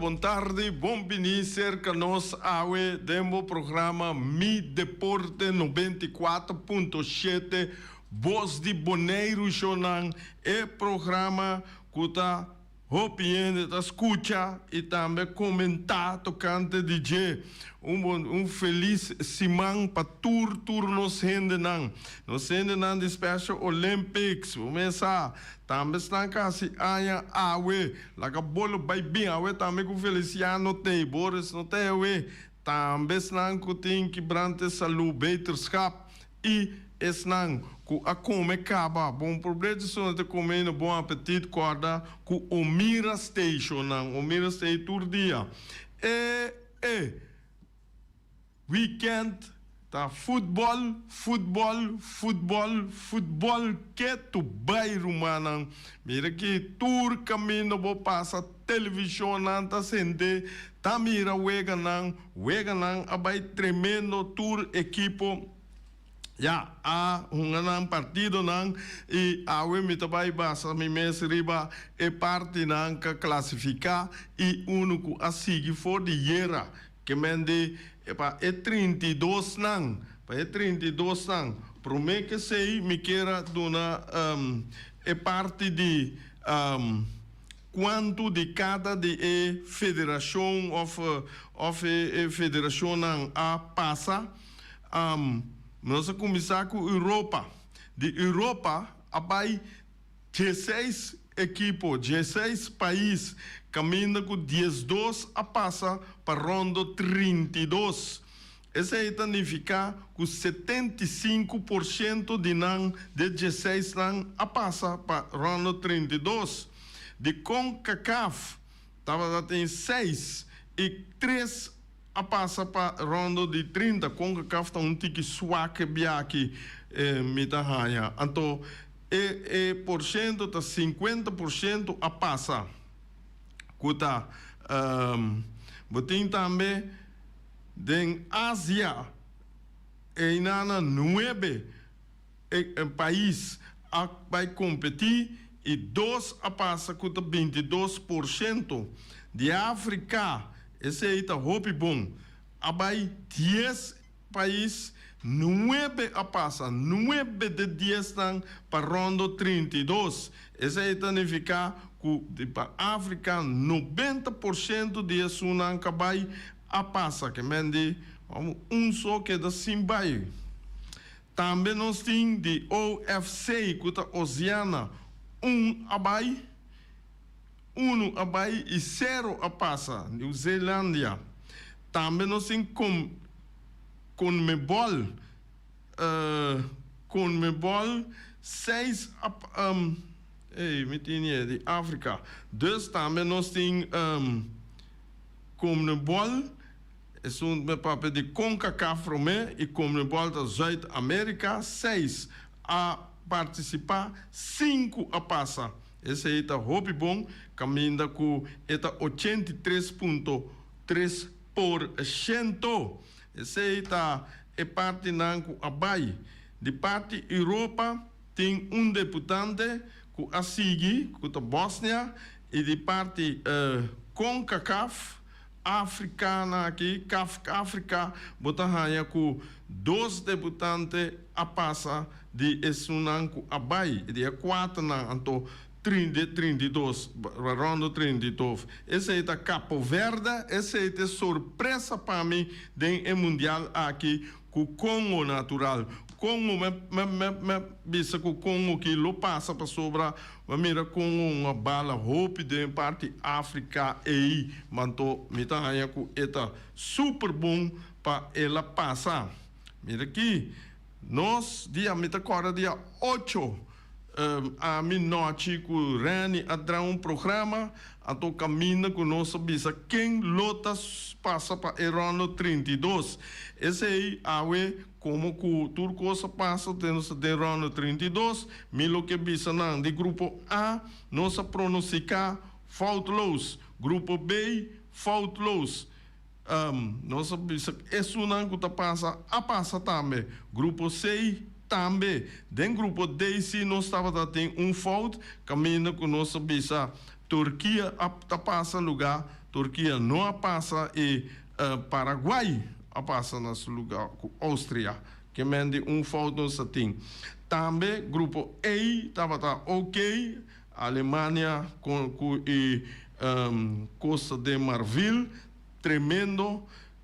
boa tarde, bom venir cerca nós awe demo programa Mi Deporte 94.7 Voz de Boneiro Jonan é programa que tá hopiendo da escuta e também comentar tocante DJ feliz semana para nos rende nan de Special Olympics começar também está quase aia awe laga bolo vai bem awe também com Feliciano tem Boris não tem awe também está com tem que brante saúde beterschap e esnang ku a come caba bom problema de sono de comer no bom apetite corda ku Omira Station nang Omira Station tour dia weekend tá futebol que tu bairro manang mira que tour caminho bo passa televisão nanta sente tá mira wega nang abai tremendo tour equipo ya un partido nang e awe mitabai basa mi mes riba e parte nang ka classificar e uno ku asigi for de yera que mende e 32 nang pa e 32 nang prome que sei mi queira dona e parte de quanto de cada de federação of federação nang a passa nós começar com a Europa. De Europa, abai 16 equipos, 16 países, caminhando com 12 a passar para a ronda 32. Isso aí significa que 75% de 16 a passar para a ronda 32. De CONCACAF, tem 6 e 3 a passa para ronda de 30 com que cafta tique suaque biaki mitahanha então porcento tá 50% a passa kuta botin também den Ásia e nana 9 país a vai competir e 2 a passa kuta 22% de África. Esse aí tá roupa bom. Abai 10 países, 9 a passa, 9 de 10 para ronda 32. Esse aí significa que para a África, 90% de sunan cabai a passa, que mende só que da Simbai. Também nós temos de OFC, que tá Oceana, abai. 1 abai e 0 a passa, New Zelândia. Também nós temos Conmebol 6 me tinha de África. Dus também nós temos Conmebol, é um papel de CONCACAF e Conmebol da Zuid-América 6 a participar, 5 a passa. Esse aí está roupa bom, caminha com 83,3%. Esse aí está parte nanco abai. De parte Europa tem deputante que a seguir, que é Bósnia, e de parte CONCACAF africana aqui, África, botahanha com 2 deputantes a passa de Essunanco abai, de 4 nanto 32, ronda 32. Esse aí tá Capo Verde, esse aí tá surpresa para mim do Mundial aqui com o Congo natural. Congo, me bisa com o Congo que lo passa para sobra, mira com uma bala roupa de parte África e manto mitahanha com eta super bom para ela passar. Mira aqui, nós dia 8 a noite que o Rani adra programa a to caminha com nossa bisa quem lotas passa para Erano 32 esse aí como que o turco passa dentro de Erano 32 milo que bisa não de grupo A nossa pronunciar faultlos grupo B faultlos nossa bisa isso não que passa a passa também grupo C também, dentro do grupo D, se nós estava tendo fault, caminho com nossa bisa Turquia, a passa lugar Turquia não passa e Paraguai passa nesse lugar, com Áustria, que mende fout no satin. Também grupo A estava ok, Alemanha com Costa de Marfil, tremendo.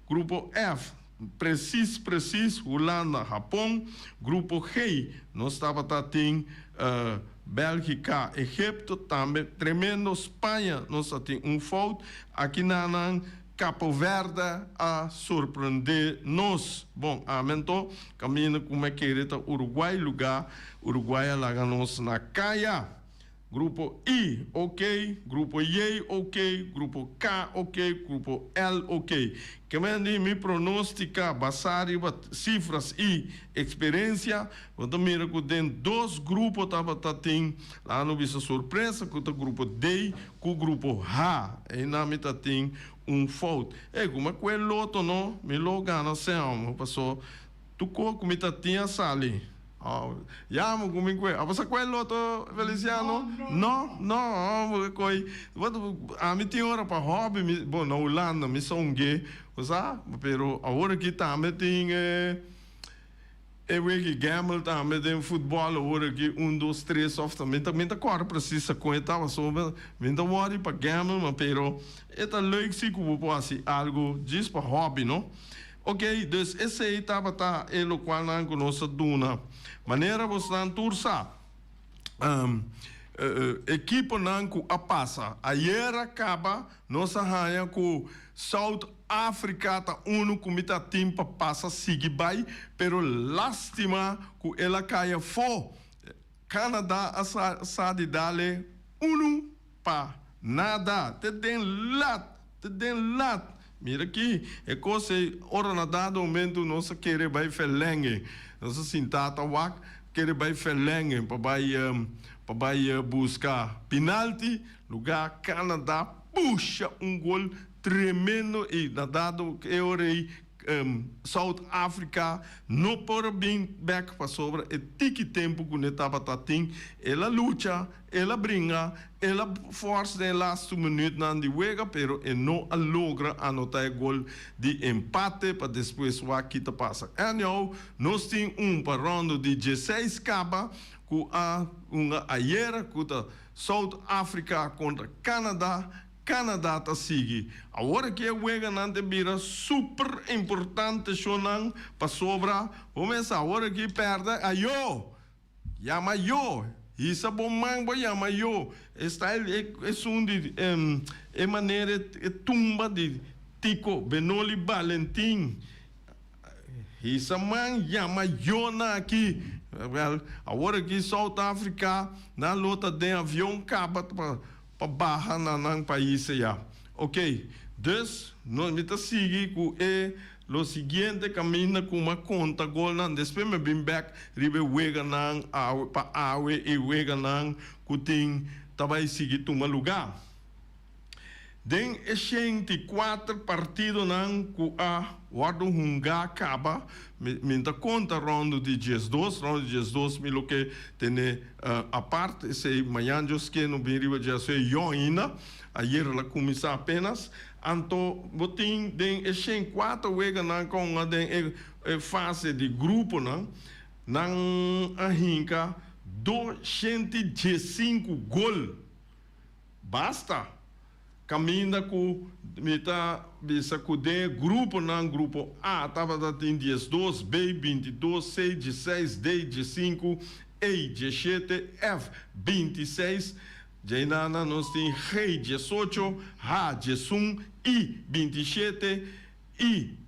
Grupo F, preciso, Holanda, Japão. Grupo G, nós estava Bélgica, Egipto, também tremendo. Espanha, nós temos fout. Aqui na Cabo Verde a surpreender-nos. Bom, aumentou, caminho como é que era Uruguai, lugar, Uruguai lá nos na caia. Grupo I, ok. Grupo Y, ok. Grupo K, ok. Grupo L, ok. Que me pronostica, basado em cifras e experiência, quando mira que tem dois grupos, tem lá no vista surpresa, com o grupo D, com o grupo H, e na metade tem fout. Como é que é loto, não? Me logo na cena, passou, tu como tinha sali. Llamo comunque, você quello to Feliciano? No, coi. A mi tem hora para hobby, bom, na Holanda me são gay, sabe? Pero agora que também tem que gamble também tem futebol, agora que 1, 2, 3 softamente também tá agora precisa contar sobre, me dá worry para gamble, mas pero é tá leuk se que vou fazer algo disso para hobby, não? Ok, dus esse aí estava o qual não conosco duna. Maneira você não tursa. Equipe não a passa. Ayer acaba nossa raia com South Africa tá comita tempo passa sigue vai, pero lástima que ela caia fo. Canadá a sabe dale 1 para nada. Te den lat. Mira aqui, é coisa, ora na dado momento, nós queremos vai verlengen. Nós sintata wak, queremos vai verlengen, para buscar penalti, lugar Canadá, puxa gol tremendo e na dado que eu South Africa não pode vir back para sobre e tiki tempo que não estava tatim ela luta ela brinca ela força de last minuto não de wega pero e não logra anotar gol de empate para depois o aqui tá passa então nós temos para rondo de 16 caba com uma ayer com South Africa contra Canadá tá sigue. Agora que o wega não te vira super importante chonang para sobra. Vamos agora que perde ayo. Yama yo. Isso bom mango yama yo. Está é de maneira tumba de Tico Benoli Valentim. Isso man yama yo na aqui. Agora que South Africa na luta de avião acaba para barra no país já. Ok, dus nós me seguir com o seguinte caminho com uma conta golna, depois me bring back ribe wega nang para awe e wega nang kuting tabai seguir tuma lugar. Den 4 partido nang ku wado hunga acaba minta conta rondo de 12 milo que tem a parte se manhã jos que no biriba já se yo ainda ayer la começar apenas anto botin den 4 wega nang com a den fase de grupo nang a hinka 215 gol basta caminha com meta bisa com de grupo grupo A estava em 12 B 22 C 16 D 15 E 17 F 26 Jainana nós tem G 18 H 18 I 27 I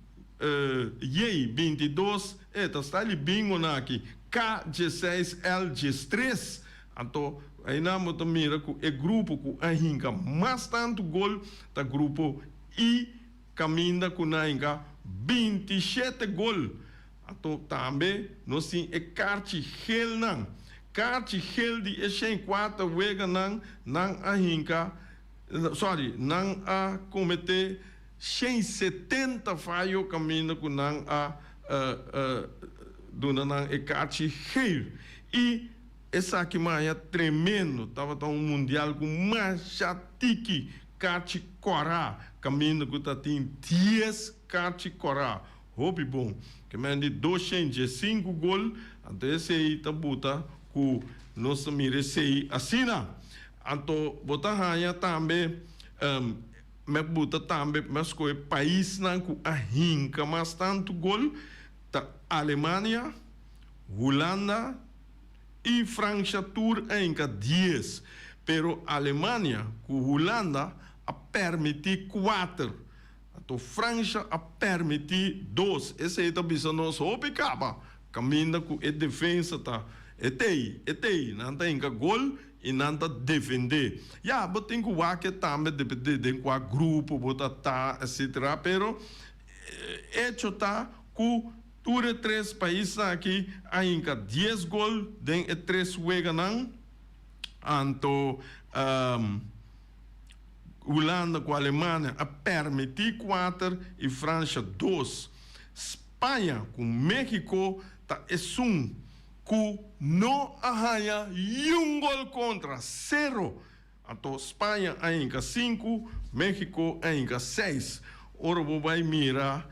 Y 22 está ali bingo aqui K 16 L 13 então aí na moto mira com o grupo com a hinga mais tanto gol da grupo I caminha com a hinga 27 gol então também nós temos a carte gel não carte gel de 4 wega não a hinga não a cometer 170 falho caminha com a dona a carte gel e essa aqui é tremendo, estava um mundial com mais chatique kati kora, caminho que tá tem 10 kati kora. Hope bom, que men de 205 gol, até esse tá buta ku nós mire sei assina. Anto bota hanya também me buta também mas coi país nan ku ahinka mas tanto gol ta Alemanha, Holanda e França tour ainda 10. Pero Alemanha com Holanda a permitir 4. Então França a permitir 2. Esse aí também são nós opicaba. Caminha com a defesa tá. Etei, não tem que gol e não tá defender. Já, mas tem que o que também depende de qual grupo bota tá, etc. Pero hecho tá com todos 3 países aqui ainda 10 gol den 3 juega não. Anto Holanda com a Alemanha a permitir 4 e França 2. Espanha com México tá que não arranha gol contra 0. Então Espanha ainda 5, México ainda 6. Ora vai mirar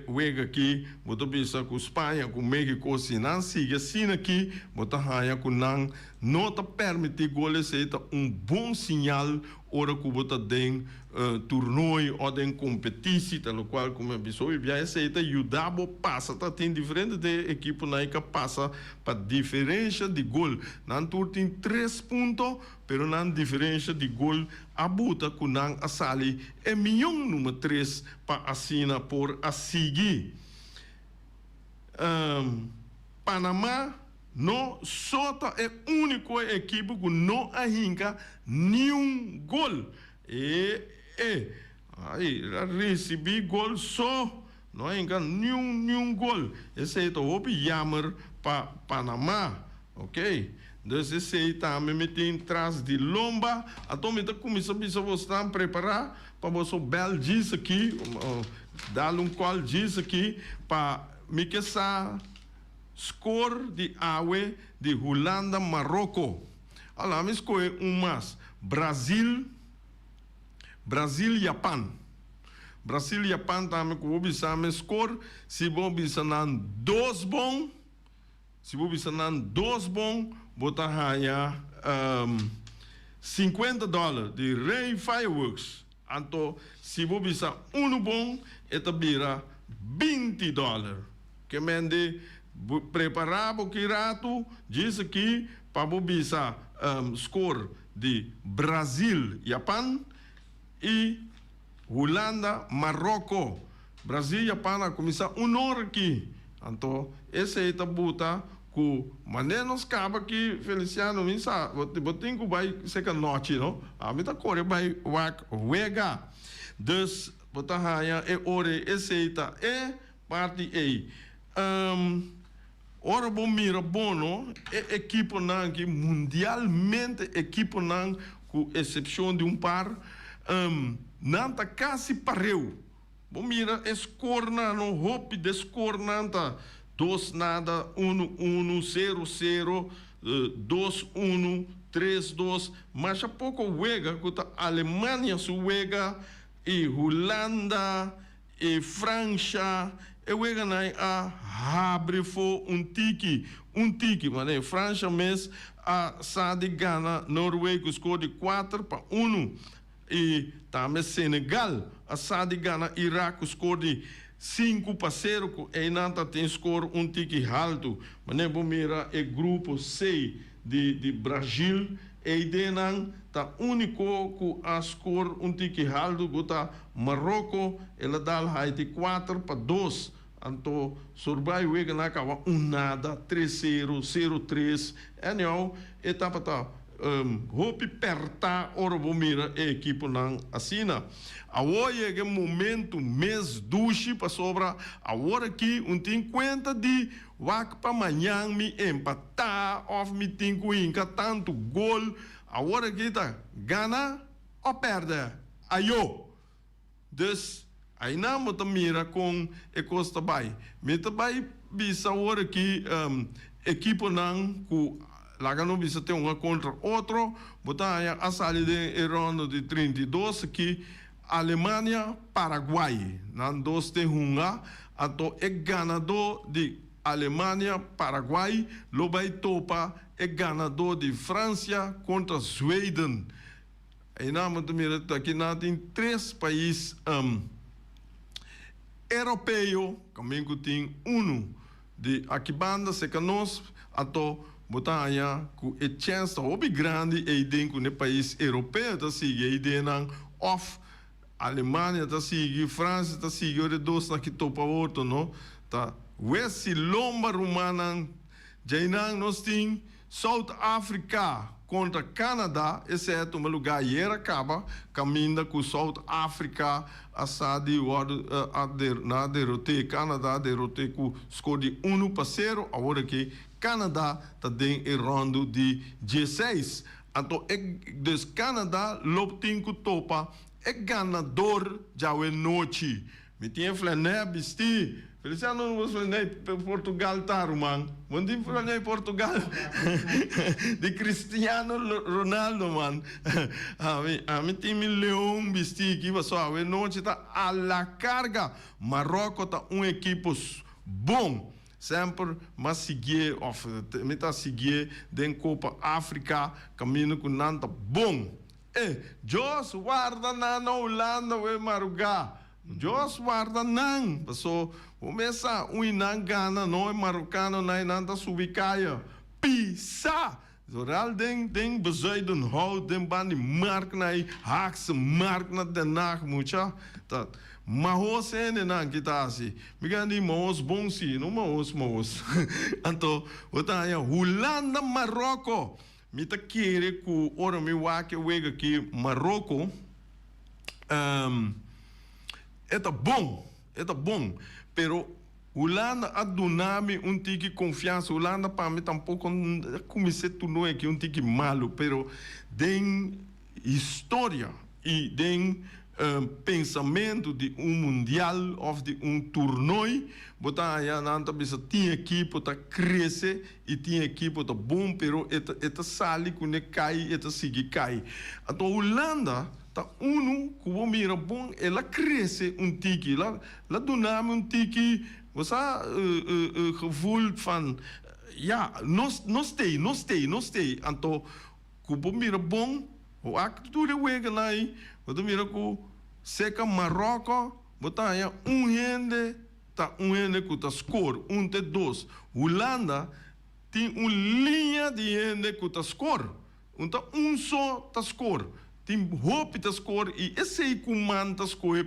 wega aqui, bota bisa com Espanha, com México, se não siga assim aqui, bota raia com não tá permitir goles, é bom sinal, ora que bota den torneio ou den competição, tal qual como a pessoa já esse é ajudava passa, tá tem diferente de equipe na que passa para diferença de gol, não tur tem 3 pontos, pero não diferença de gol a bota com não a sali é milhão número 3 para assina por a seguir. Panamá não só é a única equipe que não arranca nenhum gol. Aí recebi gol só, não arranca nenhum gol. Esse é o jammer para Panamá, ok? Então esse aí também me tem atrás de lomba. Então me tá começando a você preparar para você bel diz aqui, dar call diz aqui para me que score de awe de Holanda Marrocos. Olha, me escolhe mais. Brasil Japão. Brasil Japão também que vou bisa me score se vou bisa nan 2 bom. Se vou bisa nan 2 bom, botar raia $50 de Ray Fireworks. Então, se vou bisa 1 bom, eta bira $20. Que mende preparar o que rato diz aqui para o bisa score de Brasil, Japão e Holanda, Marrocos. Brasil, Japão, começar hora aqui. Então, esse aí tá buta com maneira nos caba que Feliciano me sabe, botem que vai ser que noite, não? A mim tá corre vai wega. Dus botar raia é ore esse aí tá parte aí. Ora bom mira bono é equipe não que mundialmente equipe não com exceção de par não tá quase pareu. Bom mira score não hope de score não tá 2-0, 1-0, 2-1, 3-2, mas a pouco wega que a Alemanha suega e Holanda e França e wega a abre fo tiki, mas França mesmo a Sadi Gana, Noruega score de 4-1 e também Senegal a Sadi Gana, Iraque score de 5-0, e Nanta tem score tiki alto, mas nem bom mira é grupo C de Brasil, e denan tá único que a score tiki alto, gota Marrocos, ela dá Haiti 4-2, então surbai wega na kawa nada 3-0, 0-3, anyhow etapa tá hope perta ora bomira a equipe não assina. Agora é momento mês duche para sobra. Agora aqui tem conta de wak para amanhã me empatar ou me tem que tanto gol. Agora aqui tá gana ou perde. Ayo. Dus aí não me mira com a costa vai. Me também bisa agora aqui equipe não com lá que não bisa tem um contra outro, botar a saída de ronda de 32 que Alemanha, Paraguai, não dois tem então é ganador de Alemanha, Paraguai, lo vai topa é ganador de França contra Suéden. E na mira aqui nós tem 3 países europeus, também tem de aqui banda se conosco, então botar aí com a chance obi grande e dentro no país europeu tá sigue e dentro off Alemanha tá sigue, França tá sigue, os dois na que topa outro não tá. Wesi lomba romana, jainang nós tem South Africa contra Canadá, exceto um lugar e era acaba caminha com South Africa assadi na derrote Canadá derrote com score de 1-0 agora que Canadá está em rondo de 16 então des Canadá loptin com topa é ganador já é noite me tinha flané bisti Feliciano não vou falar Portugal tá man. Quando falar Portugal de Cristiano Ronaldo man. A mim tem milhão bisti que vai só a noite tá a la carga. Marrocos tá equipo bom. Sempre mas seguir of me tá seguir den Copa África caminho com nanta bom. Jos guarda na Holanda we Marugá. Jos guarda não. Passou começa inang Gana não é marocano nem nada subicaia pisa zoral den bezuiden hout den bani mark nai haakse mark na den nacht mucha dat mahos ene na kitasi migani mahos bonsi no mahos anto otaya Holanda Marocco mita kere ku ora mi wake wega ki Marocco eta bom pero Holanda a donado tiki confiança Holanda para mim tampouco comecei tudo aqui tiki malo pero tem história e tem pensamento de mundial ou de torneio botar aí nanta bisa tinha equipe tá cresce e tinha equipe tá bom pero eta sali com ne cai eta sigue cai então Holanda tá que mira bom ela cresce tiki lá donamos tiki você gevoel van ja não stay então que mira bom o acto de wega lá você mira que seca Marrocos botar aí gente que tá score 1-2 Holanda tem linha de gente que tá score então só tá score tem hope tá score e esse comando score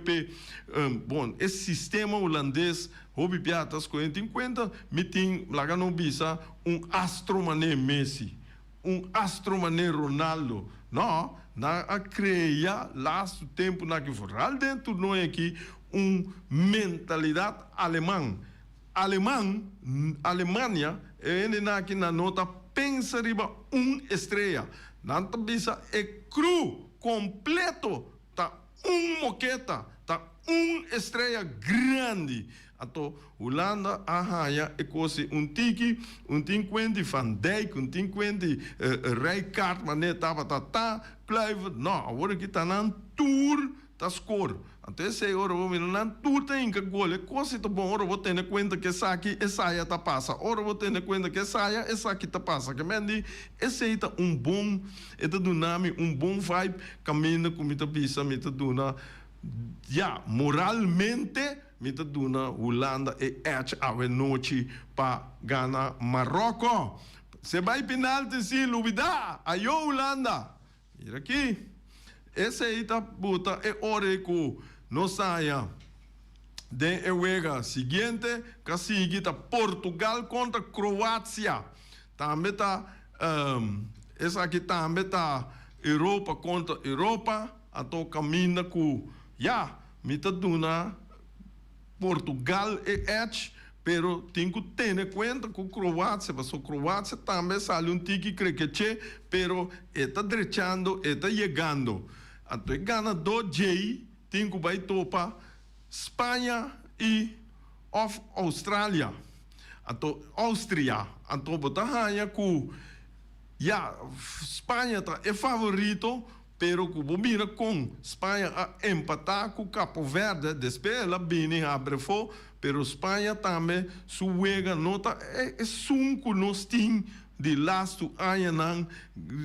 bom esse sistema holandês hope piata score tem conta me tem lá não bisa astro mané Messi astro mané Ronaldo não na a criar lá o tempo na que for dentro não é aqui mentalidade Alemanha é aqui na nota pensa riba estrela não bisa é cru completo tá moqueta tá estrela grande então Holanda arranha é coisa tiki tiki Van Dijk tiki Rijkaard mas nem tava Kluivert não agora que tá na tour tá score então esse hora vou me na tour tem que gol é coisa tá bom hora vou ter conta que essa aqui essa tá passa hora vou ter conta que essa aqui tá passa que mendi esse aí tá bom é tá donami bom vibe caminha com mita bisa mita dona ja moralmente mita dona Holanda e a noite para ganhar Marrocos se vai penalti sim lubida aí Holanda mira aqui esse aí tá bota é hora que não saia de ewega seguinte que sigue tá Portugal contra Croácia também tá essa aqui também tá Europa contra Europa então caminha com mita duna Portugal é pero tem que ter conta com Croácia, mas o Croácia também sale tiki crequeche, pero está drechando, está chegando. Então é ganador J, tem que vai topa Espanha e Austrália. Então Áustria, então botar raia com ja, Espanha é favorito, pero que mira com Espanha a empatar com Cabo Verde, depois ela vem abre fogo, pero Espanha também suega nota é sunco nos tim de lasto ayanang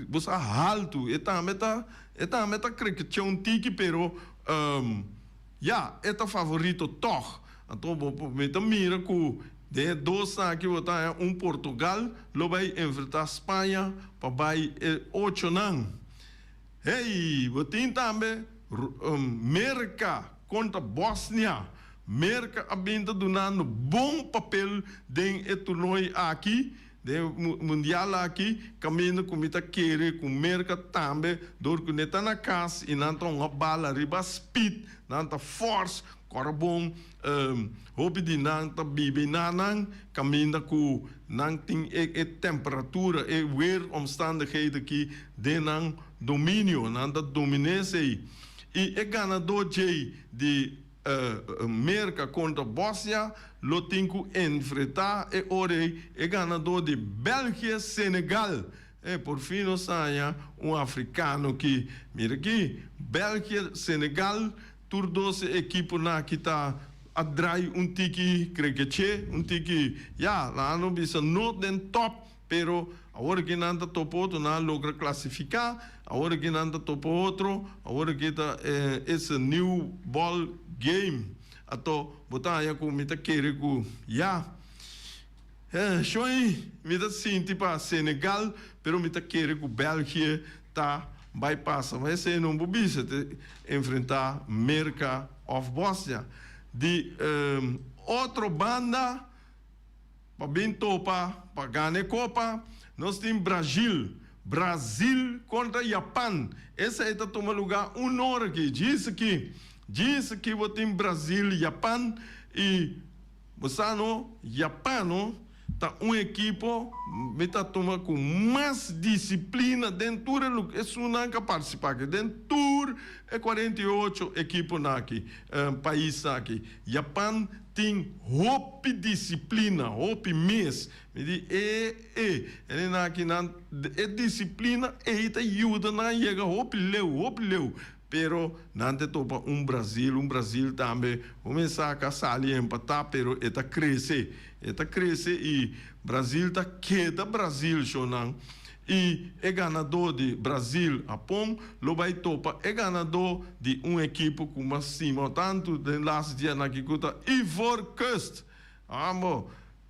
você alto e também tá criação tiki pero ja, é favorito toch. Então, mira que de dois aqui botar Portugal, lo vai enfrentar Espanha, para vai 8 não. Hey, botin também Merca contra Bósnia. Merca abinda donando bom papel dentro do torneio aqui, do mundial aqui, caminho com muita querer com Merca também, dor que neta na casa e não tem uma bala riba speed, não tem force, carbon, hobby de não tem bibi não, caminho com não tem temperatura e weeromstandigheden aqui de não domínio, não da dominância e ganador de Merca contra Bósnia, lo tem que enfrentar e ora ganador de Bélgica Senegal. Por fim, nós temos africano que, mira aqui, Bélgica Senegal, todas as equipes que está atrai tiki cricket, tiki, ja, lá não bisa not den top, pero agora que não está top outro, não logra classificar, agora que não está top outro, agora que está esse new ball game, ato botar aí com mita querer com, ja, show mita sinti para Senegal, pero mita querer com Bélgica tá bypassa, vai ser não bobisa enfrentar Merca of Bósnia. De outra banda, para bem topa, para ganhar Copa, nós temos Brasil contra Japão. Essa aí está tomando lugar hora aqui. Diz que vou ter Brasil e Japão. E você não, Japão, tá equipe que está tomando com mais disciplina dentro do isso não é participar aqui dentro é 48 equipes aqui país aqui Japão tem hope disciplina hope mês me diz ele aqui não é disciplina e tá ajuda na chega hope leu pero não te topa Brasil também começar a sair empatar pero está crescer e Brasil está queda Brasil chonang e é ganador de Brasil Japão lo vai topa é ganador de equipe como acima tanto de last dia na que conta Ivory Coast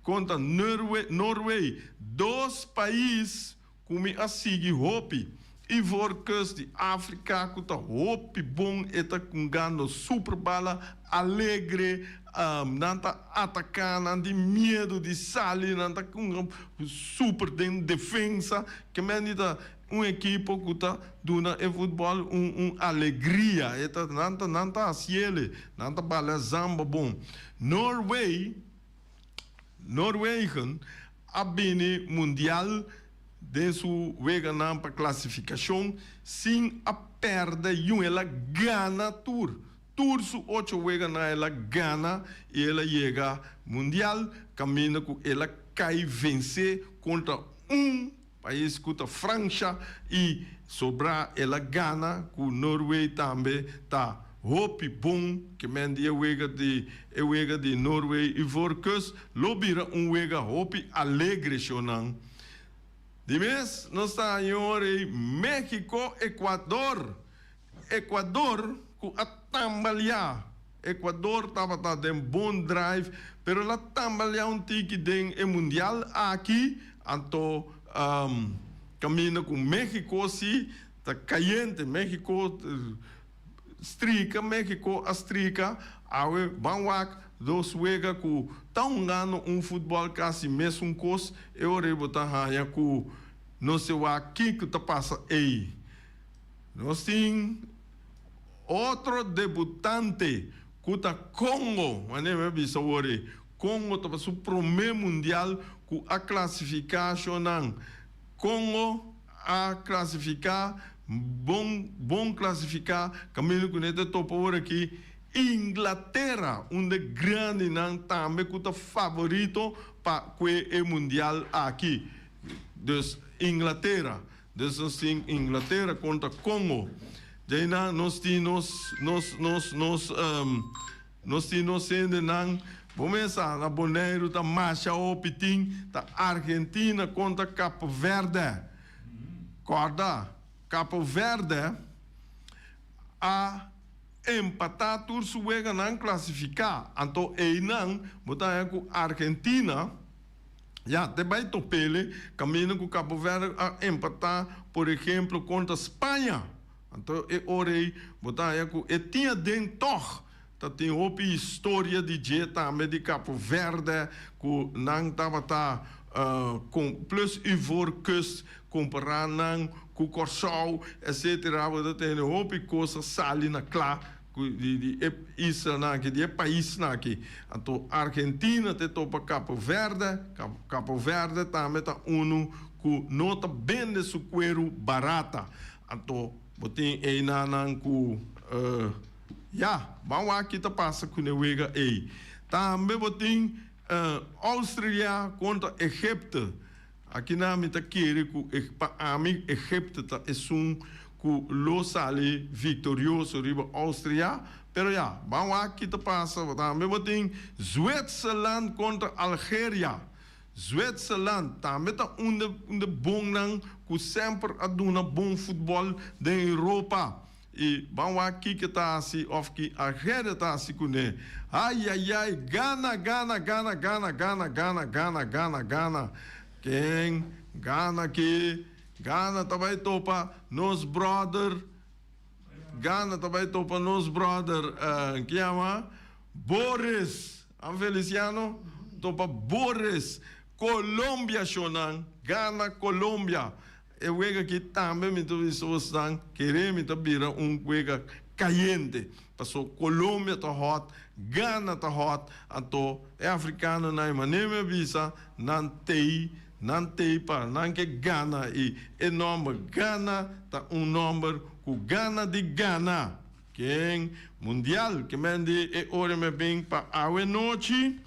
contra Norway 2 países como a seguir hope Ivory Coast de África, que está hope bom, está com gano super bala, alegre, não está atacando, não tem medo de sair, não está com super defesa, que está equipe que está dando em futebol alegria, não está assim, não está bala zamba bom. Norway, a bene mundial, de sua vegana para classificação, sem a perda e ela ganha tour su 8 vegana ela ganha e ela chega mundial, caminha com ela cai vencer contra país contra França e sobra ela ganha com Noruega também tá hope bom que mendia wega de Noruega e Vorkus lobira wega hope alegre chonan. Dimes, nós estamos em México, Equador, com a tambalear. Equador estava em bom drive, pero ela tambalear tique em mundial aqui, então caminha com México, sim, está caliente, México estrica, awe banwak, dos wega ku tão gano futebol quase mesmo cos eu rebota hanha ku não sei o que tá passa aí nós tem outro debutante que tá Congo mané bisa ore Congo tá o primeiro mundial ku a classificação não Congo a classificar bom classificar caminho com neta topo ora aqui Inglaterra, grande não também que favorito para o mundial aqui. dus Inglaterra. Dus nós temos Inglaterra contra Congo. Daí nós temos sendo não começa na Bonaire da marcha opitim da Argentina contra Cabo Verde. Corda Cabo Verde a empatar tudo suega não classificar. Então aí não botar com Argentina. Já, depois topele caminho com Cabo Verde a empatar, por exemplo, contra Espanha. Então é hora aí botar com e tinha dentro tem outra história de jeito de Cabo Verde que não estava com plus Ivoorkust comparando com Corsau, etc. Você tem outra coisa sali na clá de Israel de país aqui. Então Argentina te topa Cabo Verde também está que nota bem de seu cuero barata. Então botem aí na vamos aqui tá passa com o Wega aí. Também botem Áustria contra Egito. Aqui na minha querer que o Egito tá é que lo sale vitorioso riba Áustria. Pero vamos aqui tá passa. Também botem Zwitserland contra Algéria. Zwitserland também tá bom não que sempre a dona bom futebol da Europa. E vamos aqui que está assim, of que a rede está assim com ele. Ai, Gana. Quem? Gana aqui. Gana também topa nos brother. Gana também topa nos brother. Que chama? Boris. Feliciano? Topa Boris. Colômbia, Shonan. Gana, Colômbia. Eu vejo aqui também muitas pessoas estão querendo virar coisa caliente. Passou Colômbia está hot, Gana está hot, então é africano não é maneira visa não tem para não que Gana e nome Gana está número com Gana de Gana. Quem mundial que mende é hora me bem para a noite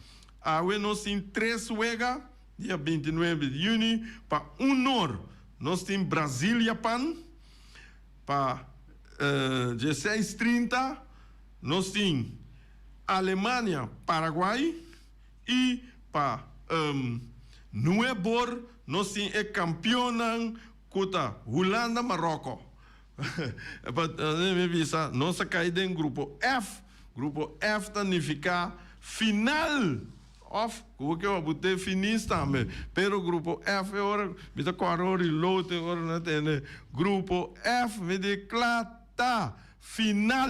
em 3 wega dia 29 de junho para honor. Nós temos Brasil e Japão para 16h30. Nós temos Alemanha, Paraguai e para Nuebor nós temos campeão contra Holanda, Marrocos. Nós caímos em grupo F. Grupo F significa final. Of, que eu botei finis também. Pero grupo F agora, me dá 4 horas e lote agora não tem. Grupo F me declara final.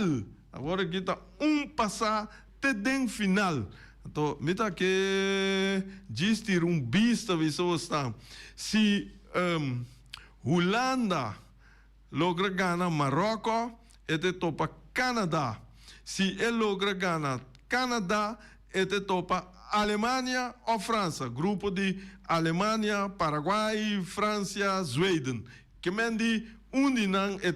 Agora aqui está passar até dentro final. Então, me dá que diz vista pessoas estão. Se Holanda logra ganhar Marrocos, ele topa Canadá. Se ele logra ganhar Canadá, ele topa Alemanha ou França, grupo de Alemanha, Paraguai, França, Zweden. Que mendi não é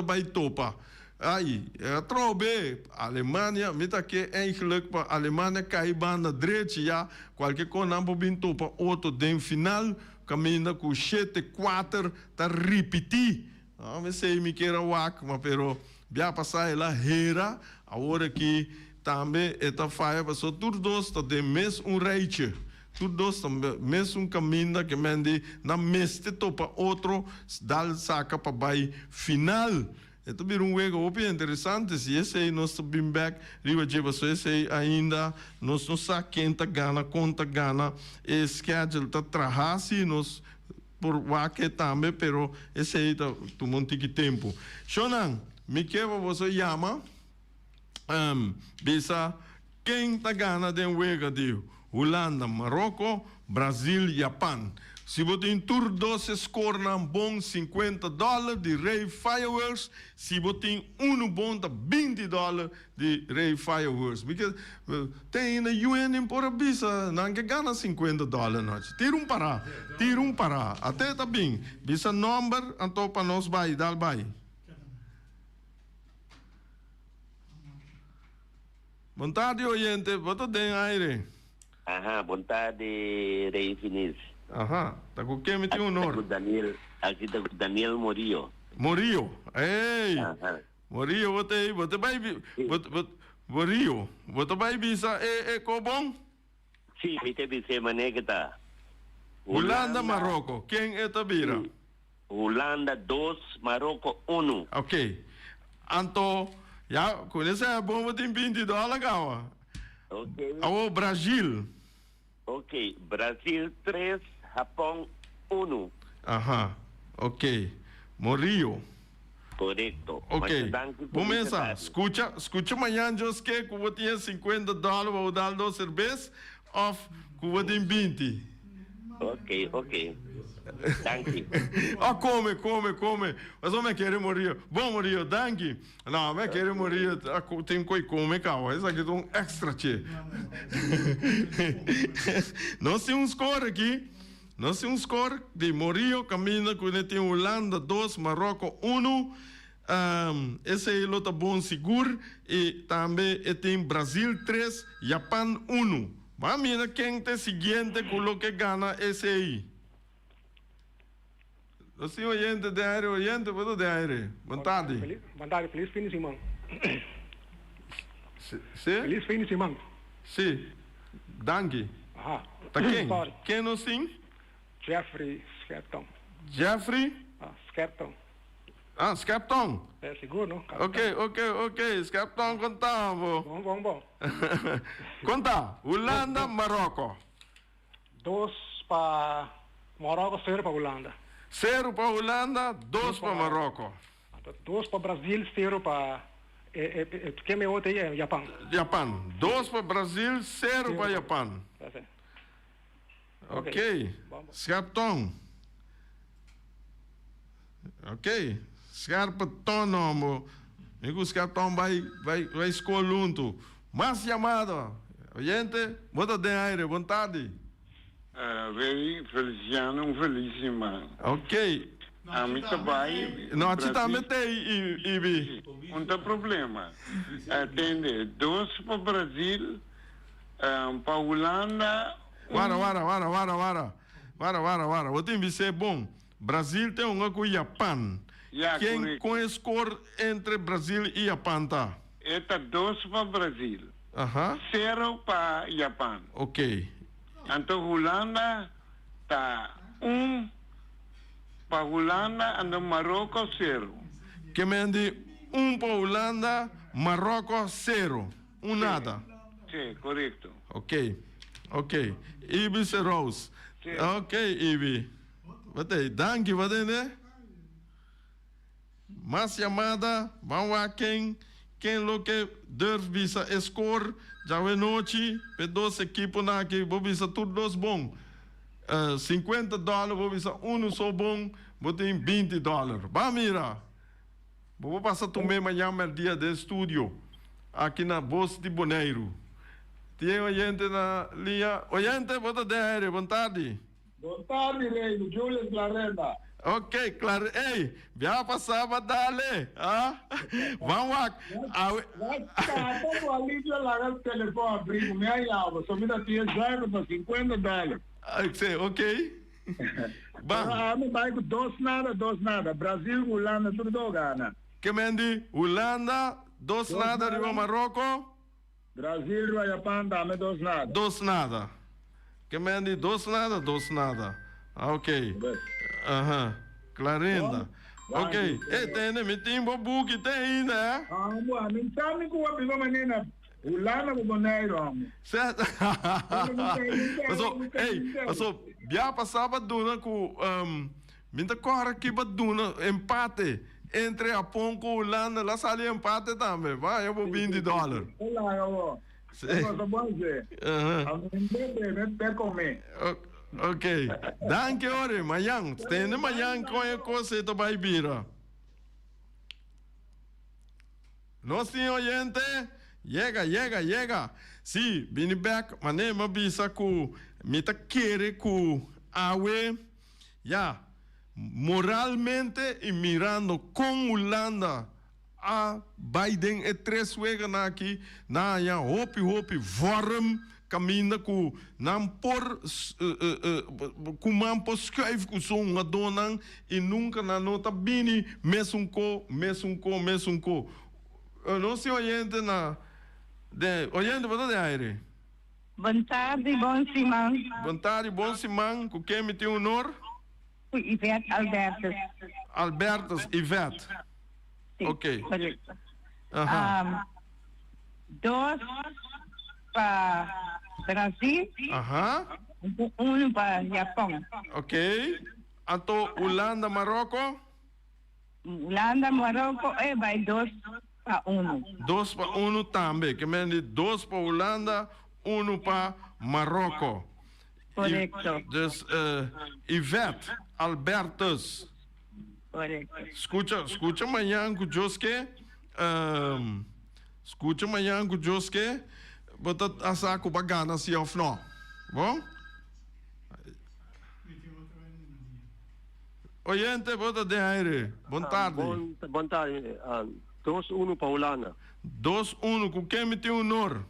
bij topa. Aí, trouxe Alemanha, mita que eigenlijk para Alemanha cair na direita já, qualquer coisa não pode topa outro den final, caminha com 7-4, tá repetir. Não sei me que era wak, mas pero já passar ela era a hora que também esta faia passou todos tem mesmo reite todos mesmo caminho que mende na meste topa outro dal saca para vai final então vira jogo bem interessante se esse aí nós bem back riba de você esse ainda nós não sabe quem tá gana conta gana e schedule tá trabalhando nós por waque também pero esse aí tá tomando tempo Shonan me que você chama bisa quem tá ganhando de wega de Holanda, Marrocos, Brasil e Japão. Se você tem tur 12 score na bom $50 de Ray Fireworks, se você tem bom tá $20 de Ray Fireworks. Porque tem na UN por bisa não que ganha $50 nós. Tira para. Até tá bem. Bisa number então para nós vai dar vai. Boa tarde, oyente. Boa tarde, Aire. Boa tarde, Rei Finis. Aha, tá com quem me tem honor? Aqui tá com Daniel Morillo. Morillo, ei! Morillo, você vai... Morillo, você vai bisa bom? Sim, me teve semana que tá. Holanda, Marocco, quem é tabira? Holanda 2, Marocco 1. Ok. Anto, já, conhece a bomba de $20, gawa? Ok. O Brasil. Ok, Brasil 3, Japão 1. Aha, ok. Morillo. Correto. Ok. Vamos começar. Escuta amanhã, Josque, que eu tinha $50 vou dar 2 cervejas, ou que eu tenho 20. Ok. Danke. Come. Mas eu me quero morrer. Bom, morrer, danke. Não, me quero morrer. Tem que comer, calma. Isso aqui é um extra, tchê. Nós temos um score aqui. Nós temos um score de Morillo, caminha, que tem Holanda 2, Marocco 1. Esse é o outro bom seguro. E também tem Brasil 3, Japão 1. Mas mira quem tem seguinte com o que gana esse aí. Você oyente de aire, oyente, vou de aire. Boa tarde. Boa tarde, feliz fim de semana. Sim? Feliz fim de semana. Sim. Danke. Aha. Tá quem? Quem não sim? Jeffrey Skepton. Jeffrey? Skepton. Ah, Skepton. É seguro, não? Ok. Skepton, conta, Bom. Conta. Holanda, Marocco. 2 para Marocco, 0 para Holanda. 0 para Holanda, 2 para Marocco. 2 para Brasil, 0 para... Quem é outro aí? É Japão. Japão. 2 para Brasil, 0 para Japão. Ok. Skepton. Ok. Skepton, não. Amigo, Skepton vai escolher junto. Mais chamada. Gente, bota de aire, boa tarde. Very Feliciano, feliz semana. Ok. A mim também. Não, a ti também tem, Ibi. Não tem problema. Atende, 2 para Brasil, para Holanda. Vara. O time é bom. Brasil tem um com Japão. Quem com o score entre Brasil e Japão tá? É 2 para Brasil. 0 para Japão. Ok. Então Holanda tá 1 para Holanda e Marocco 0. Que mende 1 para Holanda, Marocco 0. Nada. Sim, correto. Ok. Ibi Rose. Ok, Ibi. Vate, danke, né? Mais chamada, vamos a quem lo que deve visa score, já é noite, para 2 equipes aqui, vou visa todos bom. $50, vou visa só bom, vou ter $20. Vamos mira. Vou passar também amanhã no dia de estúdio, aqui na Bolsa de Boneiro. Tem oyente na linha. Oyente, boa tarde, boa tarde. Boa tarde, Leino. Julius Clarenda. Ok, claro. Ei, já passava dale. Vamos lá. Vai ficar todo ali, eu largar o telefone, abrigo, me ayava. Só me dá $10 para $50. Ok. Me vai com 2 nada. Brasil, Holanda, tudo gana. Que mendi? Holanda, 2 nada, Rio Marocco. Brasil, Rio Japão, dame 2 nada. 2 nada. Que mendi? 2 nada. Ok. Clarinda. Ok. Tem, me tem book, tem, né? Me chame com a pessoa menina. Holanda com Boneiro, certo? Mas, já passava duna com, minta corre aqui duna empate entre a Japão com Holanda, lá sali empate também, vai, eu vou $20. Olá, eu vou. Eu vou dizer. Ok. Danke, ore, amanhã. Tem amanhã qualquer coisa tu vai vir. Nós temos oyente. Llega. Sim, vim back, mas nem me avisa que me tá querendo que awe, moralmente e mirando com Holanda, a Biden é 3 vezes aqui, hopi, warm, caminha com não por por schuif com som uma dona e nunca na nota bini mesmo co. Não se oriente na de oriente para de aire. Boa tarde, bom Simão. Boa tarde, bom Simão. Com quem me tem honor? Ivete Alberto. Albertos, Ivete. Sim, Ok. correto. Aham. 2 para Brasil, Aham. 1 para Japão. Ok. Então, Holanda, Marrocos? Holanda, Marrocos, vai 2 para 1. 2 para 1 também. Que me 2 para Holanda, 1 para Marrocos. Correto. Dus, Ivete, Albertus. Correto. Escuta amanhã com o Joske. Escuta amanhã com o Joske. Bota a saco bagana se ou não. Bom? Oyente, bota de aire. Boa tarde. Boa tarde. 2-1 para Holanda. 2-1. Com quem me tem honor?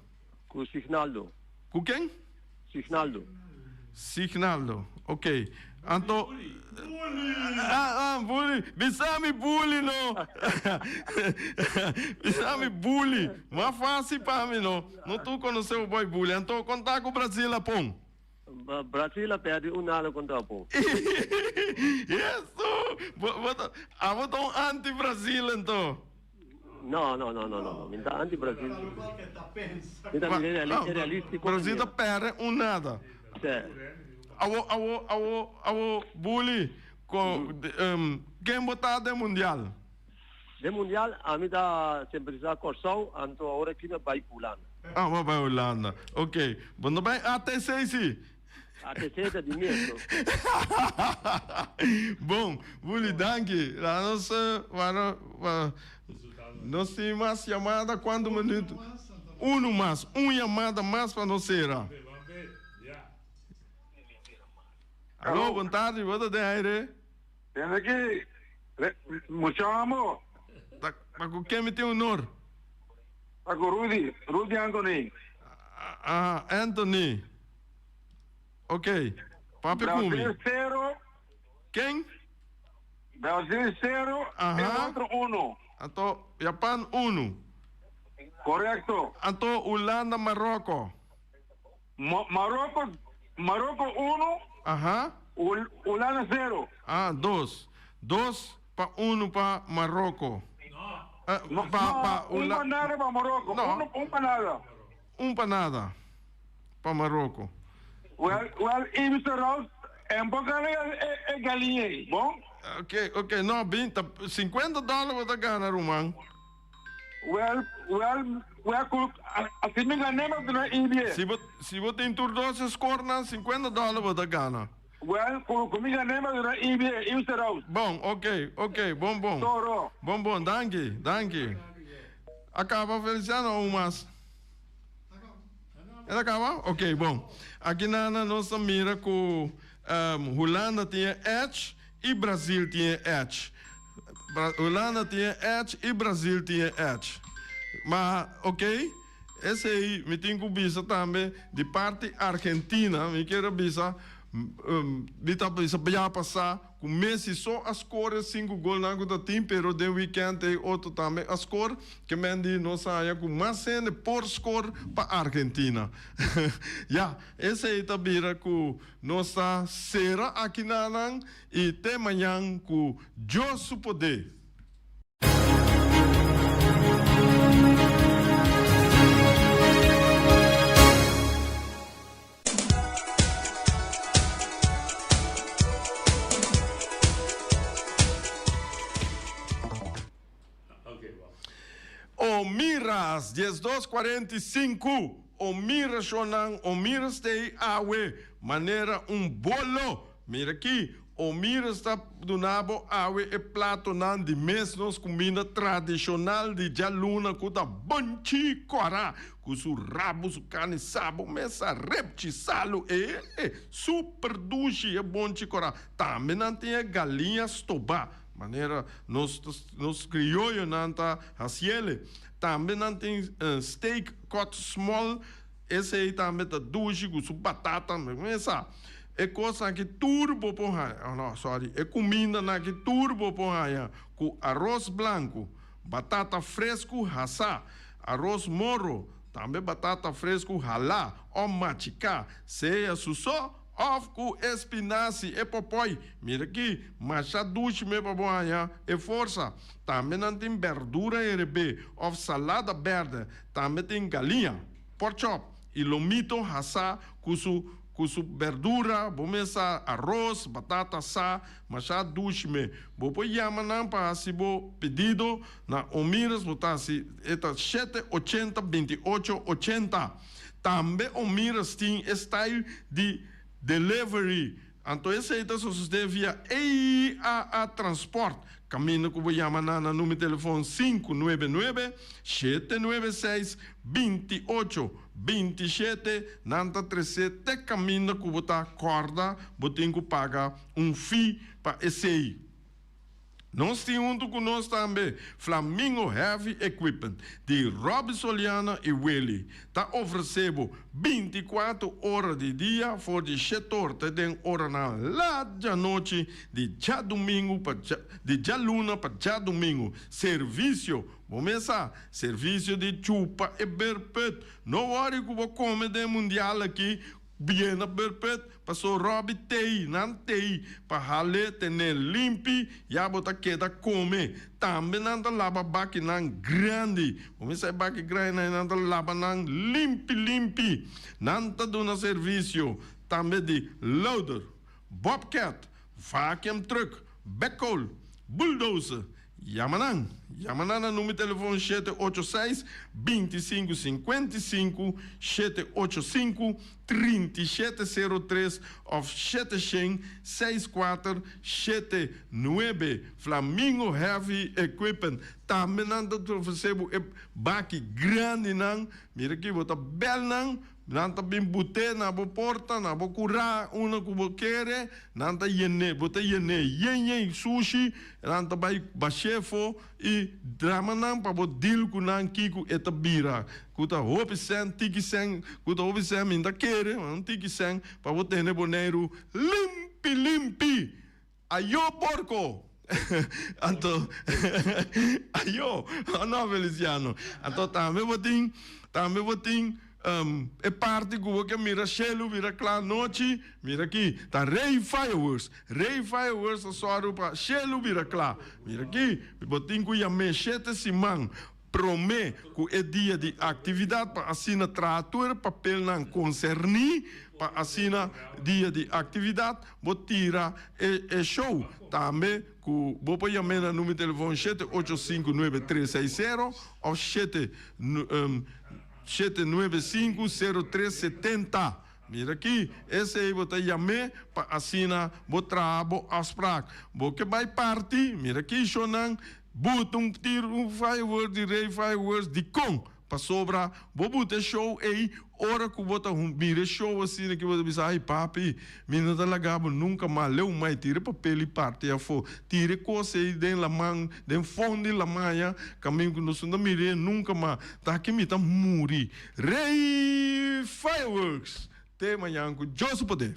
Com Signaldo. Com quem? Signaldo. Ok. Então. Bully. Bisami bully, não. Bisami bully. Mas fácil para mim, não. Não tu conheceu o boy bully. Então, contar com o Brasil, Lapão. Brasil perde 1-0 contra o Japão. Isso. Bota um anti-Brasil, então. Não. Minta anti-Brasil. Minta realístico. Brasil tá perde 1-0. Sim. Awo bully quem botar de mundial? De mundial, a mim dá sempre essa corção, então agora aqui vai Holanda. Vai Holanda. Ok. Bom, bem, até 6. Até 6 de mês. Bom, bully, danke. Nós temos mais chamada quando minuto? Uma chamada mais para nós ser. Alô, boa tarde, boa tarde. Tem aqui, muito amor. Tá com quem me tem honor? Tá com Rudy Anthony. Anthony. Ok. Papi Kumi. Brasil 0. Quem? Brasil 0 e outro 1. Então, Japão 1. Correto. Então, Holanda, Marrocos. Marrocos 1. Holanda 0. 2. 2 para 1 para Marrocos. No, un para nada para Marrocos. No. Un para nada. 1 para nada para Marrocos. Well, Mr. Rouse, en boca de galinha, bom? Ok. No, $50 você ganha, Roman. Well, assim me ganhei na Índia. Se você tem tur 12 scorna, $50 você ganha. Well, comigo ganhei na Índia, Mr. Rouse. Bom, ok. Bom. Toro. Bom, danke. Acaba, Feliciano, ou mais? Ela acaba? Ok, bom. Aqui na nossa mira com Holanda tinha edge e Brasil tinha edge. Holanda tinha edge e Brasil tinha edge. Mas, ok, esse aí me tem que bisa também de parte Argentina, me quero bisa para passar com Messi só a score 5 gols na conta time, pero de weekend tem outro também a score que mendi não saia com mais cena por score para Argentina. Esse aí tá vira com nossa será aqui na Nang e até amanhã com Josu Poder. O Miras, 12:45. O Miras, Shonan, o Miras tem awe, maneira bolo. Mira aqui, o Miras está donando awe e prato nan de mesmos comida tradicional de Jaluna, com da banchi cora, com su rabo, su carne sabo, mesa repti salo super duche e banchi cora. Também não tem galinha stobá. Maneira nos crioulos não tá haciele também não tem steak cut small esse aí também tá duche com sua batata, essa é coisa que turbo porra, não, sorry, é comida na que turbo porra, com arroz branco, batata fresco, assá, arroz moro, também batata fresco, ralá, ou machicar, ceia susó, of com espinaci e popoi. Mira aqui, macha duche me papoia e força. Também não tem verdura e rebe, of salada verde, também tem galinha, pork chop e lomito assá com su verdura, bomesa arroz, batata assá, macha duche me. Bopo yama não para se bo pedido na Omiras botasi eta 780 2880. Também Omiras tem style de delivery. Então, esse aí só se via EIAA Transport. Caminho que eu chamo na número de telefone 599-796-2827. Nanta 37, caminho que você acorda, você tem que pagar fee para esse aí. Nós temos conosco também Flamingo Heavy Equipment de Rob Soliana e Willy. Está oferecendo 24 horas de dia, for de 7 horas, tem hora na lá da noite, de já domingo, de já luna para já domingo. Serviço, vamos começar, serviço de chupa e berpet. Não hora que vou comer de mundial aqui, bem na berpet. Passou Rob tei, não tei, para rale, tener limpi, já botar queda come. Também não lava baki não grande. Vamos sair baki grande, não lava não limpi. Não dando serviço também de loader, bobcat, vacuum truck, backhoe, bulldozer. Yamanan no número de telefone 786-2555, 785-3703 ou 764-79. Flamingo Heavy Equipment. Também não oferecemos baki grande não. Mira aqui, bota bel não. Nanta bim bute na bo porta na bo kura una ku bo kere nanta yene bota yen sushi nanta bai ba chefo e drama nan pa bo deal ku nan kiku etabira kuta hopi sen tiki sen kuta hopi sen minda kere tiki sen pa bo tene boneiro limpi ayo porco. Anto ayo no Feliciano anto também botin é parte que mira chelo, mira claro noite, mira aqui, tá Ray Fireworks só para chelo, mira claro, mira aqui, botinho que yame 7 simão, promete que é dia de atividade para assinar trator, papel não concernir, para assinar dia de atividade, botira é show, também que vou pôr yame no número de telefone 7859360 ou 795-0370. Mira aqui, esse aí você chame para assinar, vou trabo as placas. Você vai partir, mira aqui, Shonan, bota tiro, fireworks de rei, fireworks de com, para sobrar, vou botar show aí, hora que você mira show assim, que você diz, ai papi, mina da lagabo, nunca mais leu mais, tira papel e parte, a fo, tira coisa aí dentro da mão, dentro fundo da manhã, caminho que nós não mirei, nunca mais, tá aqui me tá muri. Rei Fireworks, tem manhã com José Poder.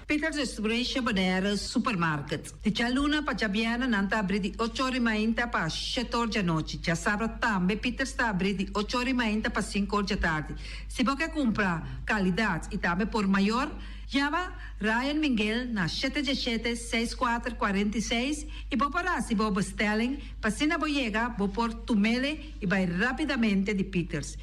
Peter's Restoration Bonera Supermarket. De Chaluna para Jabiana nanta abri di 8h30 para 7h da noite. Já sabe também Peter's está abri di 8h30 para 5h da tarde. Se você comprar qualidade e também por maior, chama Ryan Miguel na 717-6446 e vou parar se vou bestelling, para se não chega, vou por tumele e vai rapidamente de Peter's.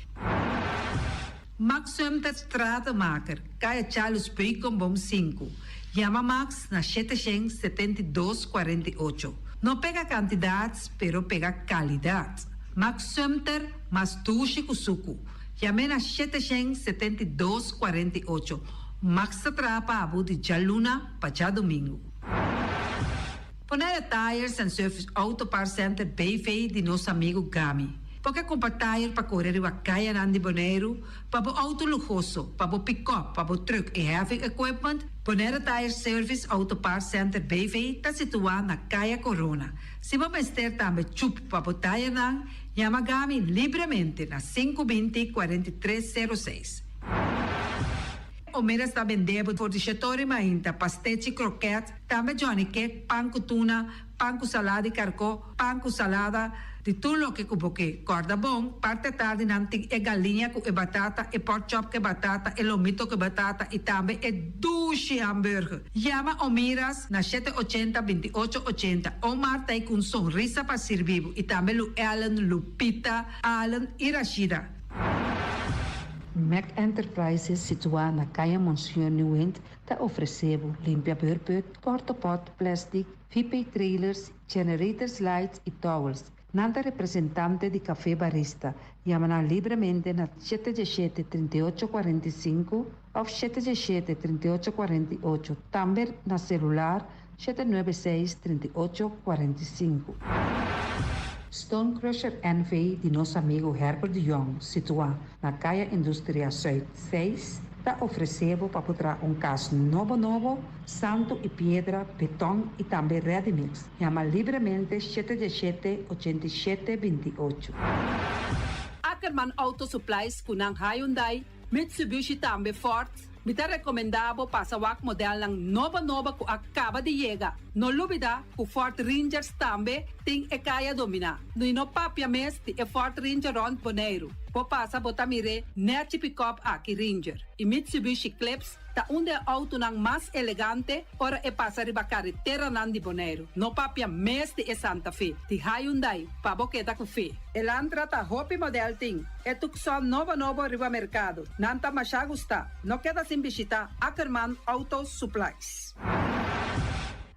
Max Sumter Stratenmaker, Kaya Charles Precom Bom 5. Chama Max na 772-48. Não pega quantidades, pero pega qualidade. Max Sumter, mas tuxe kusuku. Chama na 772-48. Max atrapa abu de Jaluna para domingo. Ponera Tires and Service Auto Parts Center BV de nosso amigo Gami. Porque compra tire para correr a caia nandi Bonaire, para auto lujoso, para pick-up, para truck e heavy equipment, Bonaire Tire Service Auto Parts Center BV está situado na caia Corona. Se você ester também chup para tire nang, Yamagami livremente na 520-4306. O Mira está vendendo por dichetori mainta, pastete croquete, também Johnny Cake, pan com tuna, pan com salada e carcó, pan com salada, de tudo que cuboque. Corda bom, parte tarde nanti e galinha com e batata, e pork chop com batata, e lomito com batata, e também e duche hambúrguer. Llama o Miras na 780-2880, o Marta com sonrisa para servir, e também Lu Ellen, Lupita, Alan e Rashida. Mac Enterprises, situado na Caia Monsenhor Nieuwend, está oferecendo limpia beurput, cortopot, plastic, VP trailers, generators lights e towels. Nada representante de café barista. Llama livremente na 717-3845 ou 717-3848. Também na celular 796-3845. Stone Crusher NV de nosso amigo Herbert de Jong, situado na Caia Indústria Zuid 6, está oferecendo para botar caso novo, santo e pedra, betão e também ready-mix. Chama livremente 717-8728. Ackerman Auto Supplies kunang Hyundai, Mitsubishi também Ford. Me está recomendado para o modelo ng nova que acaba de chegar. No lubida, o Ford Rangers também tem e kaya domina. No inopapia mes, e Ford Ranger Ron Bonaire. Po passa botamire, net pick-up aqui Ranger. E Mitsubishi Clips, ta auto ng mas elegante, ora e passa riba carretera nandi Bonaire. No papia mes de Santa Fe, de Hyundai, pa boqueta com fe. Elantra ta hopi model ting, e tukson novo riba mercado. Nanta masya gusta, no queda sin visita Ackerman Auto Supplies.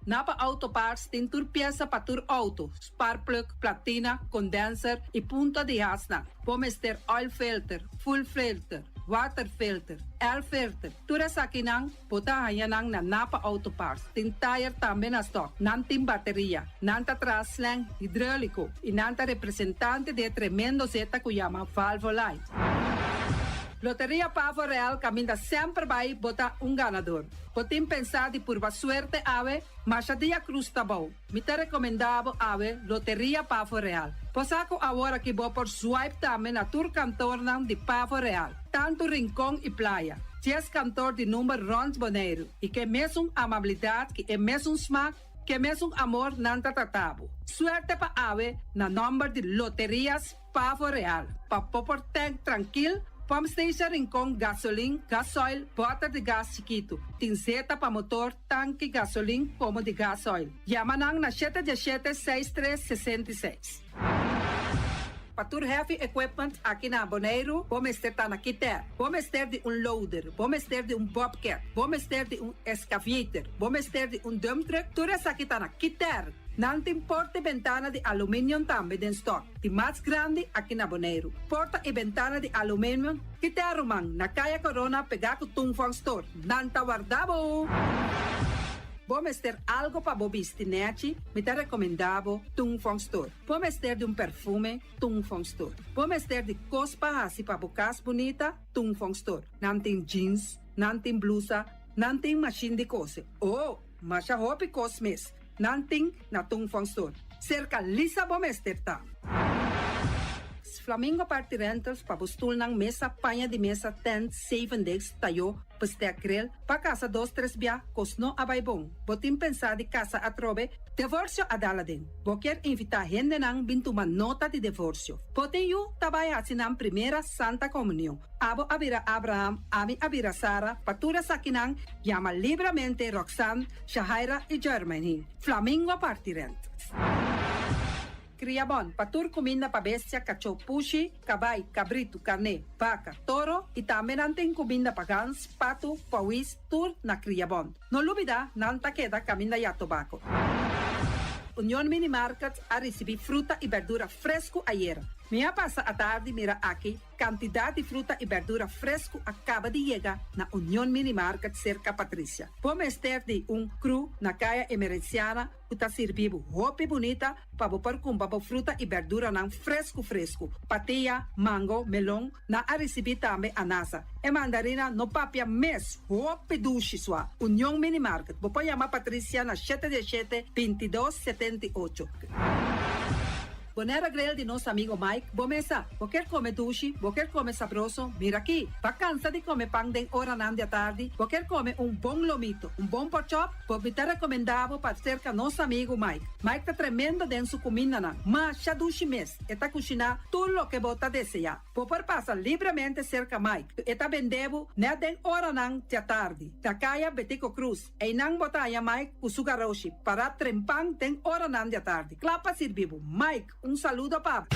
Napa Auto Parts tem tur pieza para tur auto, spark plug, platina, condenser e punta de asna. Pomester oil filter, full filter, water filter, air filter. Tura sa kinang, puta hayanang na Napa Auto Parts. Tin tire também na stock, nantin bateria, nanta traslang hidráulico e nanta representante de tremendo zeta que chama Valvoline. Loteria Pavo Real caminha sempre vai botar ganador. Potem pensar de por suerte ave, mas a dia cruz tá bom. Me te recomendava ave Loteria Pavo Real. Posaco agora que vou por swipe também na tour cantor de Pavo Real. Tanto rincão e praia. 10 cantor de número Rons Bonaire. E que mesmo amabilidade, que é mesmo smack, que mesmo amor nanta tratabo. Suerte pa ave na number de Loterias Pavo Real. Pa popor tank tranquilo. Pump station Rincon, gasolina, gasoil, bota de gás chiquito. Tinzeta para motor, tanque, gasolina, como de gasoil. Yamanang na 717-6366. Patur heavy equipment aqui na Bonaire, vamos ter na Kiter, vamos ter de loader, vamos ter de bobcat, vamos ter de excavator, vamos ter de dump truck, tudo isso aqui na Kiter. Nantin porta e ventana de alumínio também em stock. De mais grande aqui na Bonaire. Porta e ventana de alumínio que te arrumam na Caia Corona pegar com Tungfang Store. Nanta guardabo! Vamos ter algo para bobistinete, me te recomendavo Tungfang Store. Vamos ter de perfume, Tungfang Store. Vamos ter de cospa assim para bocas bonita, Tungfang Store. Nantin jeans, nantin blusa, nantin machine de cose. Oh, mas a roupa cosmes. Nanting na Tungfang Store. Cerca lisa bomesterta. Flamingo Party Rentals pa bustul ng mesa, panha de mesa, tent, 7 days, tayo, pastea grill, pa casa 2-3 bia, kosno abay bong. Botim pensa de casa atrobe, divorcio adala din. Boker invita gente nang bintuman nota de divorcio. Poten yu tabay hasinang primera Santa Comunión. Abo abira Abraham, ami abira Sara, patura sakinang, llama libremente Roxanne, Shahaira y Germany. Flamingo Party Rentals. Criabon, patur comida pa bestia, cachorro, pushi, cabay, cabrito, carne, vaca, toro e também nantem comida pa gans, pato, pauis, tur na Criabon. No lubida, nanta queda caminda ya tobacco. União Mini Market a receber fruta e verdura fresco ayer. Mia passa a tarde mira aqui, cantidad de fruta e verdura fresco acaba de chegar na União Mini Market cerca Patrícia. Vamos ter de cru na caia emergenciana, que está servindo roupa bonita para pôr com fruta e verdura não fresco. Patia, mango, melão, na a receber também anasa. E mandarina no papia mes, roupa duche sua. União Mini Market. Vou chamar Patrícia na 717-2278. Bonera grel de nosso amigo Mike, bomesa, quer comer duche, quer comer sabroso, mira aqui, vacança de comer pão de hora nan de tarde, quer comer bom lomito, bom pork chop, me tá recomendável para cerca nosso amigo Mike. Mike tá tremendo dentro sua comida, mas já duche mes, tá cozinhar tudo o que bota desejar. Por passa livremente cerca Mike, tá vendendo na den hora nan de tarde, da caia Betico Cruz, e não botaia Mike o sugaroshi, para trempang den hora nan de tarde. Clapa servivo, Mike, saludo, papá.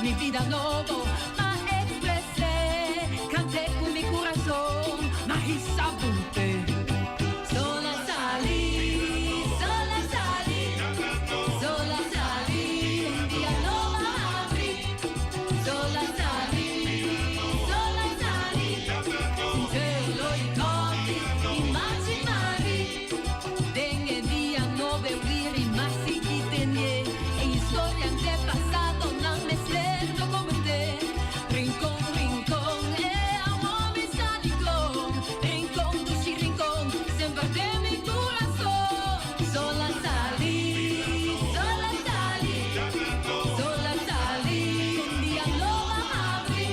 Mi vida nuevo, ma expresé, canté con mi corazón, ma hisabunte. Sola salí, un día no me abrí. Sola salí, cielo y copi, y maximari. Dengue día no vivir y más si tenía, e historia de pasado no me siento como te. Rincón, amor mi salicón. Rincón, dulce rincón, siempre de mi corazón. Sola salí, un día no me abrí.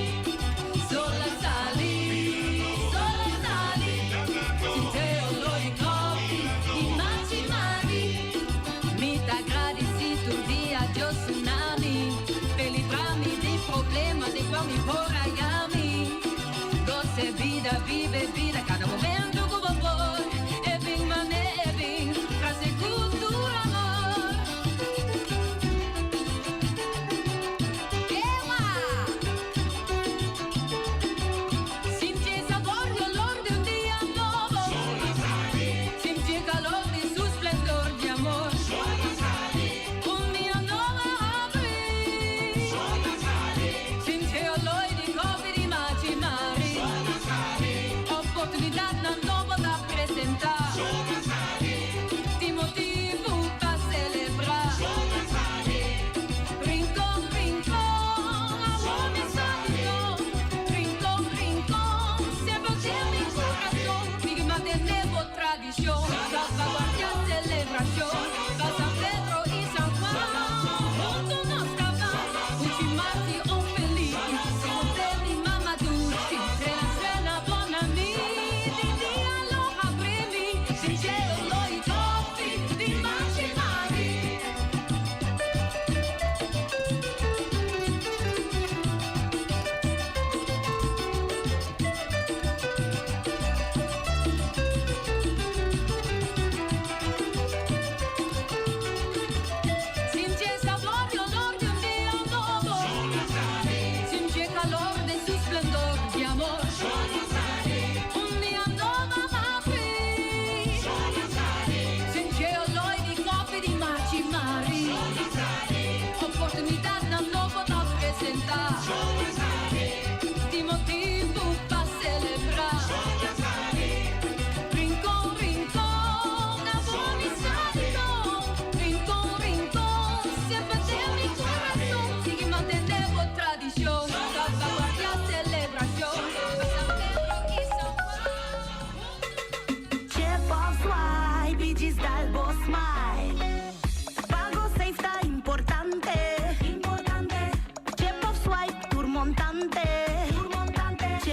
Sola salí, sin te olor y copi, y maximari. Mi te agradecido día, yo tsunami. Peligrami de problemas de qual me por ayami. Doce vida, vive vida, cada momento com amor. É bem mané, é bem pra ser cultura, amor. Senti sabor e olor de dia novo. Senti calor de su esplendor de amor. Un día no me abrí. Senti olor de cobre de maximari. Oportunidad na nova da apresentar. Ti motivo pra celebrar. Rincón, amor me saludo. Rincón, sempre de mi corazón. Mi mantenevo tradición, salvaguardia celebración. Pa San Pedro y San Juan, junto nos cavamos. Ultimati o feliz, de mi mamá dulce. Cena buona mi, di dia lo aprimi. Sincero lo i copi, di maximari. Senti sabor e olor de dia novo. Senti calor de su esplendor de amor. Un día no me abrí. Senti olor de copi de maximari. Oportunidad na nova da apresentar. Ti motivo pra celebrar. Rincón, amor me saludo.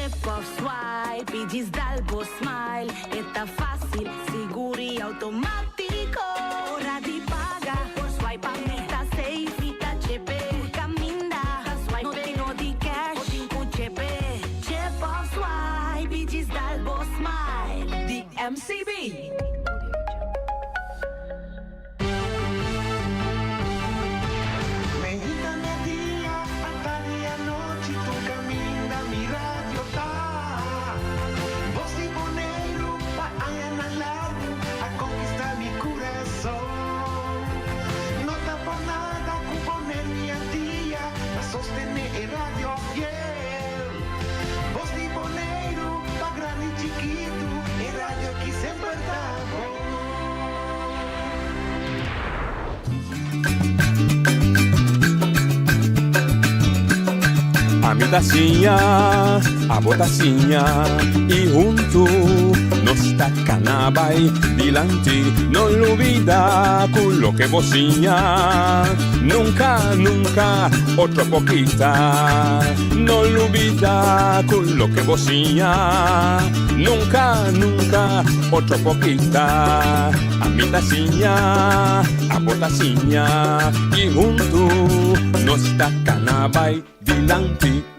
Chip of swipe y Gisdalbo smile. Está fácil, seguro y automático. Hora de pagar por swipe, a mí está safe y está chepe. Caminda, no tengo de cash, o tengo chepe. Chip of swipe y Gisdalbo smile. The MCB. A mi tacinha, a botacinha e junto nos tacanabay dilante. No olvida con lo que bocinha, nunca, nunca otra poquita. No olvida con lo que bocinha, nunca, nunca otra poquita. A mi tacinha, a botacinha e junto nos tacanabay dilante.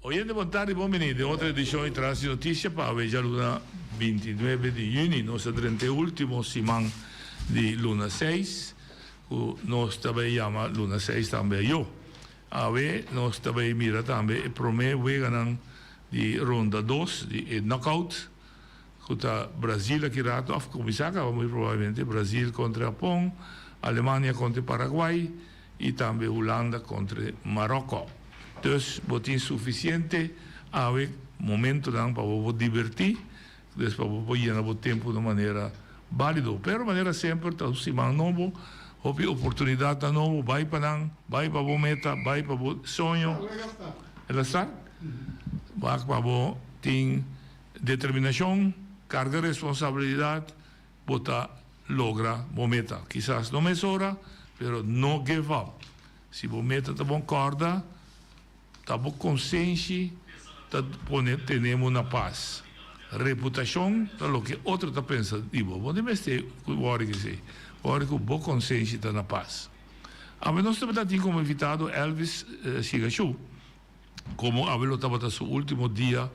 Oyente, buon tardi, benvenuti a un'altra edizione di Trans Notizie per oggi luna 29 di giugno, nostro 31 siman di luna 6, nos também chiama luna 6 também io. Ave nos também mira também e promete ganhar di ronda 2 di knockout. Contra Brasile aqui rato, of comissaria, muito provavelmente Brasil contra Japão, Alemanha contra Paraguai e também Holanda contra Marocco. Dus botin suficiente ave momento dan para vos divertir, después vos llenar vos tempo de maneira válido, pero maneira sempre tá simang novo, hopi oportunidade tá novo, vai para vos meta, vai para vos sonho. Ela está? Vai para vos tem determinação, carga de responsabilidade, bota logra vos meta. Quizás não é hora, pero no give up. Se vos meta tá bom corda, tá bom consciência, tá temos na paz. Reputação, tá o que outro tá pensando, digo, vou demestir, agora que sei, agora que boa consciência tá na paz. A nós também tem como invitado Elvis Sigachu, como a velo estava seu último dia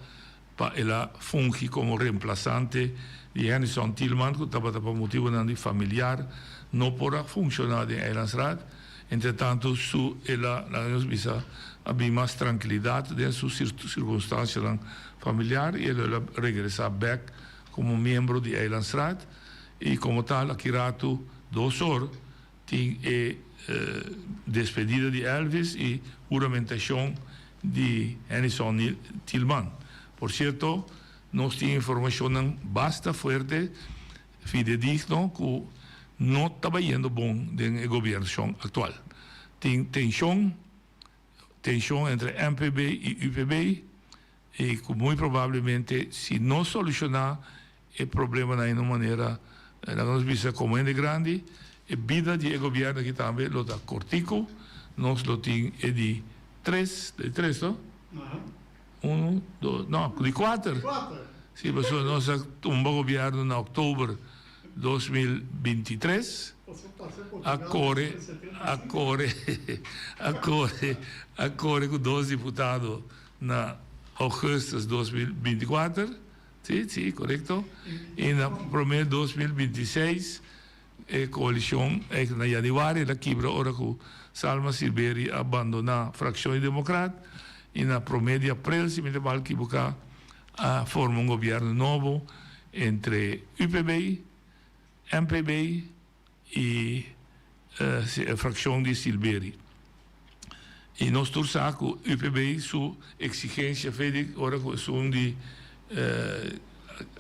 para ela fungir como reemplazante de Henderson Tillman, que estava por motivo de familiar, não pode funcionar em Eilandsraad. Entretanto, ela nos visa havia mais tranquilidade dentro de suas circunstâncias familiares e ela regressa back como membro de Eilandsraad e como tal, aqui rato 2 horas tem despedida de Elvis e juramentação de Henderson Tillman. Por certo, nós temos informação bastante forte, fidedigno, que não está indo bom no governo atual. Tem tensão entre MPB e UPB e que muito provavelmente, se não solucionar o problema de uma maneira, nós vimos como é grande, a vida do governo que também lo está cortico, nós lo temos de 3, não? 1, 2, não, de 4. Sim, mas nós um governo em outubro 2023, acorre com 12 deputados na agosto de 2024, sim, correto? E na primeiro 2026, a coalição, na januário, ela quebra ora com Salma Silveri abandonar a fração democrata, e na primeiro de abril, se me lembro que forma governo novo entre UPB, MPB e a fração de Silveri. E nós torçamos que o UPB, sua exigência feita, ora com o de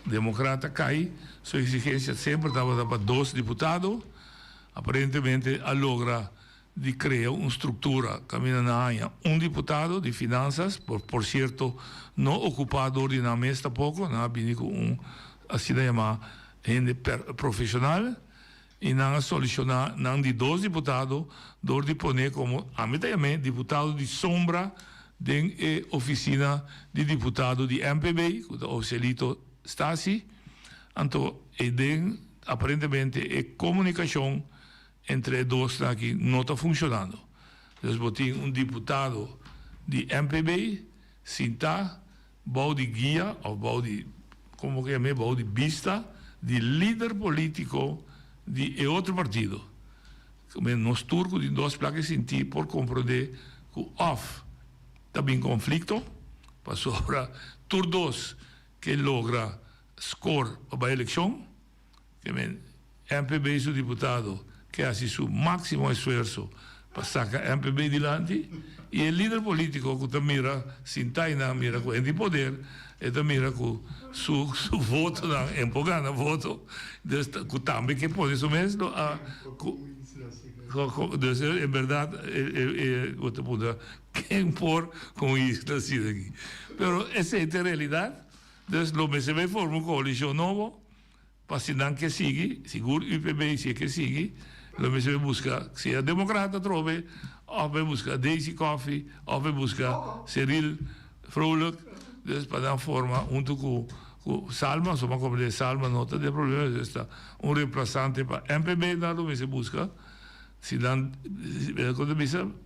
democrata cai, sua exigência sempre estava para 2 deputados, aparentemente a logra de criar uma estrutura caminhando na área, deputado de finanças, por certo, não ocupado ordinariamente pouco, não havia com assim chamado gente profissional, e não solucionar, não de 2 deputados, de poner como, a metade deputado de sombra den oficina di deputado di MPB, o Ocelito Stasi, anto e den aparentemente e comunicação entre dos que não está funcionando. Dus botin un deputado di MPB, sinta, bouw di guia, of bouw di, como que é, bouw di vista, di líder político di e outro partido. Come nos turco di dos placas sinti por compreender que of também conflito, passou ora tur dos que logra score para a eleição, que MPB su deputado que hace su máximo esfuerzo para sacar MPB dilante e o líder político que também mira, sintaina mira com o poder e também mira com su voto, empolgando voto, que também que pode isso mesmo, dus in verdade, quem por com isso aqui. Pero essa é a realidade. Dus lo que se vai formar uma coalição nova, para se não que siga, seguro UPB se que siga, lo que se vai buscar, se é democrata trove, ou vai buscar Daisy Coffee, ou vai buscar Cyril Vrolijk, dus para dar forma, junto com Salma, só como de Salma, não tem problema, está um representante para MPB, lo que se busca. Se dan, quando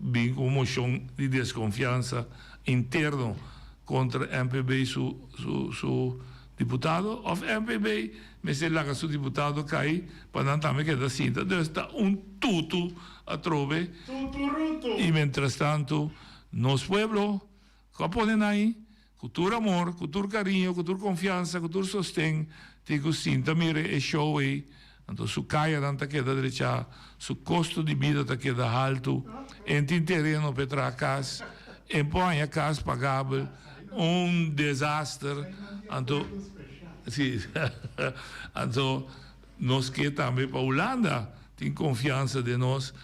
vem com moção de desconfiança interno contra MPB su deputado, ou MPB, mas se lá su deputado cai, para não também queda cinta, então está tutu a trove, e mientras tanto, nos pueblos, que ponen aí, cultura amor, cultura carinho, cultura confiança, cultura sostén, tem que cinta, mire, é show aí, então, su caia não está queda derecha, su custo de vida está queda alto, tem terreno para tra casa, põe a casa pagável, desastre. Então, sim, então, nós que também para a Holanda tem confiança de nós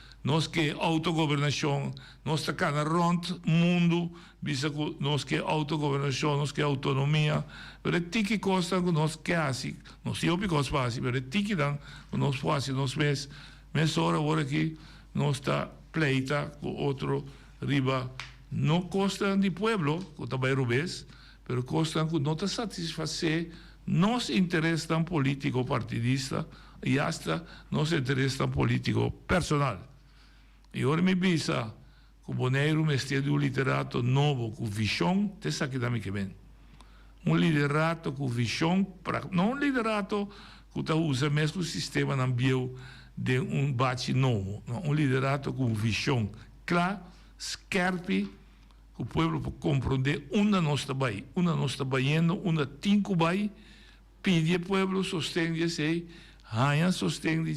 que autogovernação, nós está na rond mundo, visa que nós que autogovernação, nós que autonomia, mas é que costa que nós que assim, nós temos que costa assim, mas é que dan que nós fazemos nós mês hora agora que nós está pleita com outro riba, não costa de pueblo, que também rubês, mas costa que não está satisfazer nosso interesse tão político partidista e hasta nosso interesse tão político personal. E ora me bisa que o Boneiro mestre de um literato novo com visão, te sabe que também que vem. Liderato com visão, não liderato que usa mesmo o sistema ambiente de bate novo, não, liderato com visão clara, scherpe, que o povo pode compreender onde nós estamos indo, onde tinco vai, pedir ao povo sustento, sei, ganha sustento,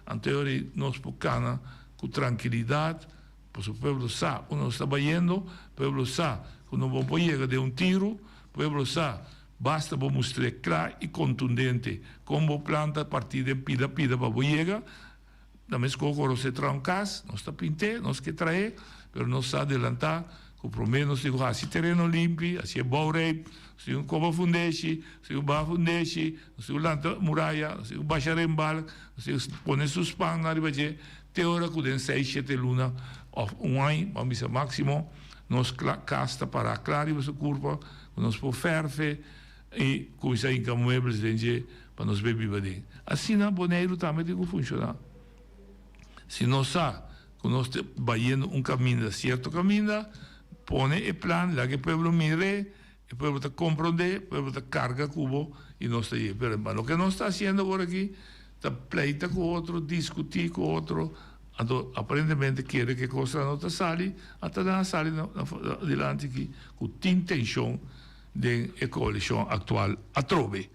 anterior nós podemos com tranquilidade, pois o povo sabe onde nós estamos indo, o povo sabe que não vamos chegar de tiro, o povo sabe, basta mostrar claro e contundente como planta a partir de pida para chegar, da mesma coisa se trancas, nós está pinte, nós que trair, mas nós está adelantar, que pelo menos digo, assim terreno limpo, assim é bom rei, se um coba fundeixe, se um bar fundeixe, se um lanta muralha, se um bacharembal, se põe seus pães na riba de teora que den 6-7 luna of ano, vamos dizer máximo, nós casta para claro essa curva, nós por ferve e coisa em muebles dentro para nós beber bem. Assim na Boneiro também tem que funcionar. Se nós sabe que nós vamos caminho, certo caminho, põe o plano, lá que o povo mire, o povo está compreender, o povo está carga cubo e nós está aí. Mas o que nós está fazendo agora aqui, está pleita com outro, discutir com outro, aparentemente quer que coisa não está sali, até na sala adiante aqui, com intenção de coalição atual a trove.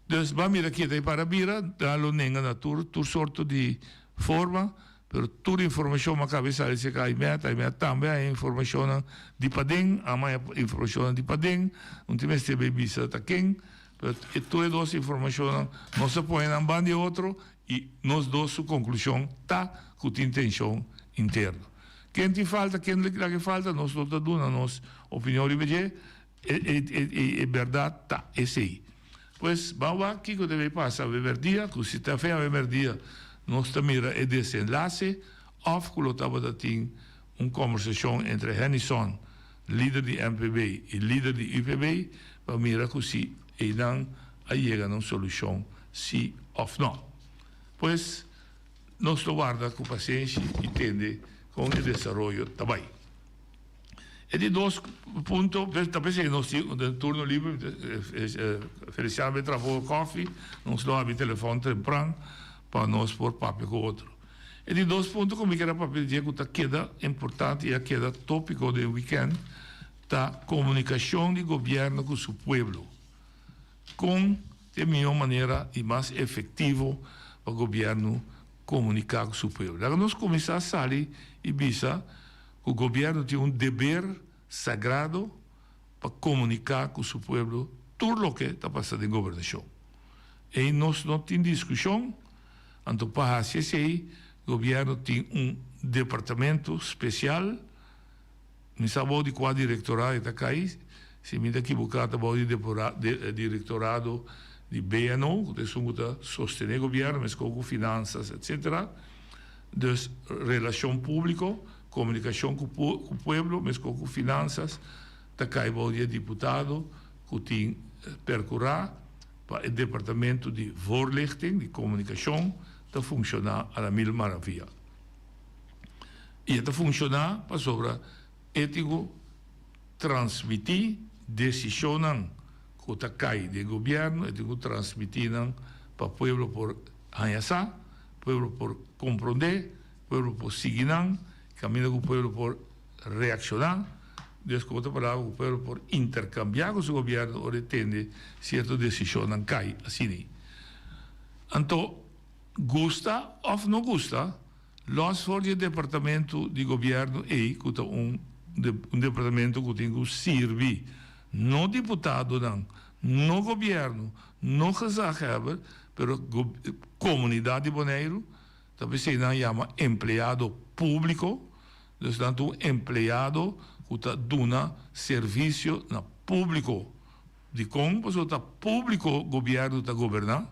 Então, vamos aqui para Bira, dá-lo nenga na tur sorte de forma, pero toda informação na cabeça se cai meta também a informação de padem, a mais informação de padem, não tem mais TV bisa tá quem, pero todas as informações não se põem em bando de outro e nós dois sua conclusão tá com intenção interna. Quem te falta, quem lhe falta, nós não tá dando nossa opinião de é verdade tá esse aí. Pois vamos aqui que deve passar a beber dia, que se está feio a beber dia nós mira é desenlace, of que estava da conversação entre Henningson, líder de MPB e líder de UPB, para mirar se e não chega a uma solução, sim ou não. Pois, nós guarda com paciência e tende com o desenvolvimento também. E de dois pontos, talvez nós no turno livre, Feliciano trabalha coffee, nós dá o telefone temprano para nós pôr papel com outro. E de dois pontos, como que era papel de que queda importante e queda tópico do weekend, da comunicação do governo com o seu povo, com de melhor maneira e mais efetivo para o governo comunicar com o seu povo. Agora nós começamos a sair e bisa o governo tem um dever sagrado para comunicar com o seu povo tudo o que está passando em governação. E nós não temos discussão, então para o governo tem um departamento especial, me sabe de qual diretorado está aí, se me está equivocado, o diretorado de BNO, que está sostener o governo, mas com finanças, etc. Dus relação pública, comunicação com o povo, mas com finanças, está aí o deputado que tem percorrer para o departamento de voorlichting, de comunicação, está funcionar a mil maravilha. E está funcionar para sobre ético transmitir decisões que está cai do governo, ético transmitir para o povo por anhasar, povo por compreender, povo por seguir, caminho com o povo por reaccionar, desconto para o povo por intercambiar com o governo ou entender certa decisão não cai assim. Então, gosta ou não gosta, nós for o departamento de governo que é um departamento que tem que servir, não deputado não governo, não gezagheber, pero comunidade de Bonaire, talvez se não chama empleado público, dus tanto empleado que dá serviço na público de como, pois o público governo está governar,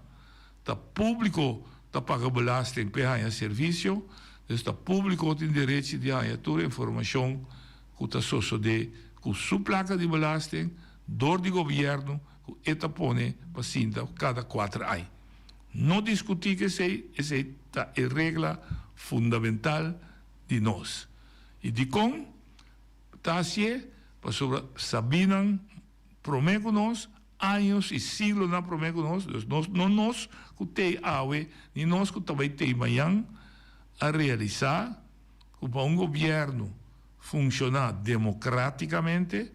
está público está paga belasting para serviço, dus está público tem direito de ganhar toda a informação que está sucede com sua placa de belasting, door de governo, que está põe para cinta cada 4 anos. Não discutir que essa é a regra fundamental de nós. E de como está assim, para sobre sabinan, promete com nós, anos e siglos na promete com nós, não nós que tem awe, nem nós que também tem manhã, a realizar que para governo funcionar democraticamente,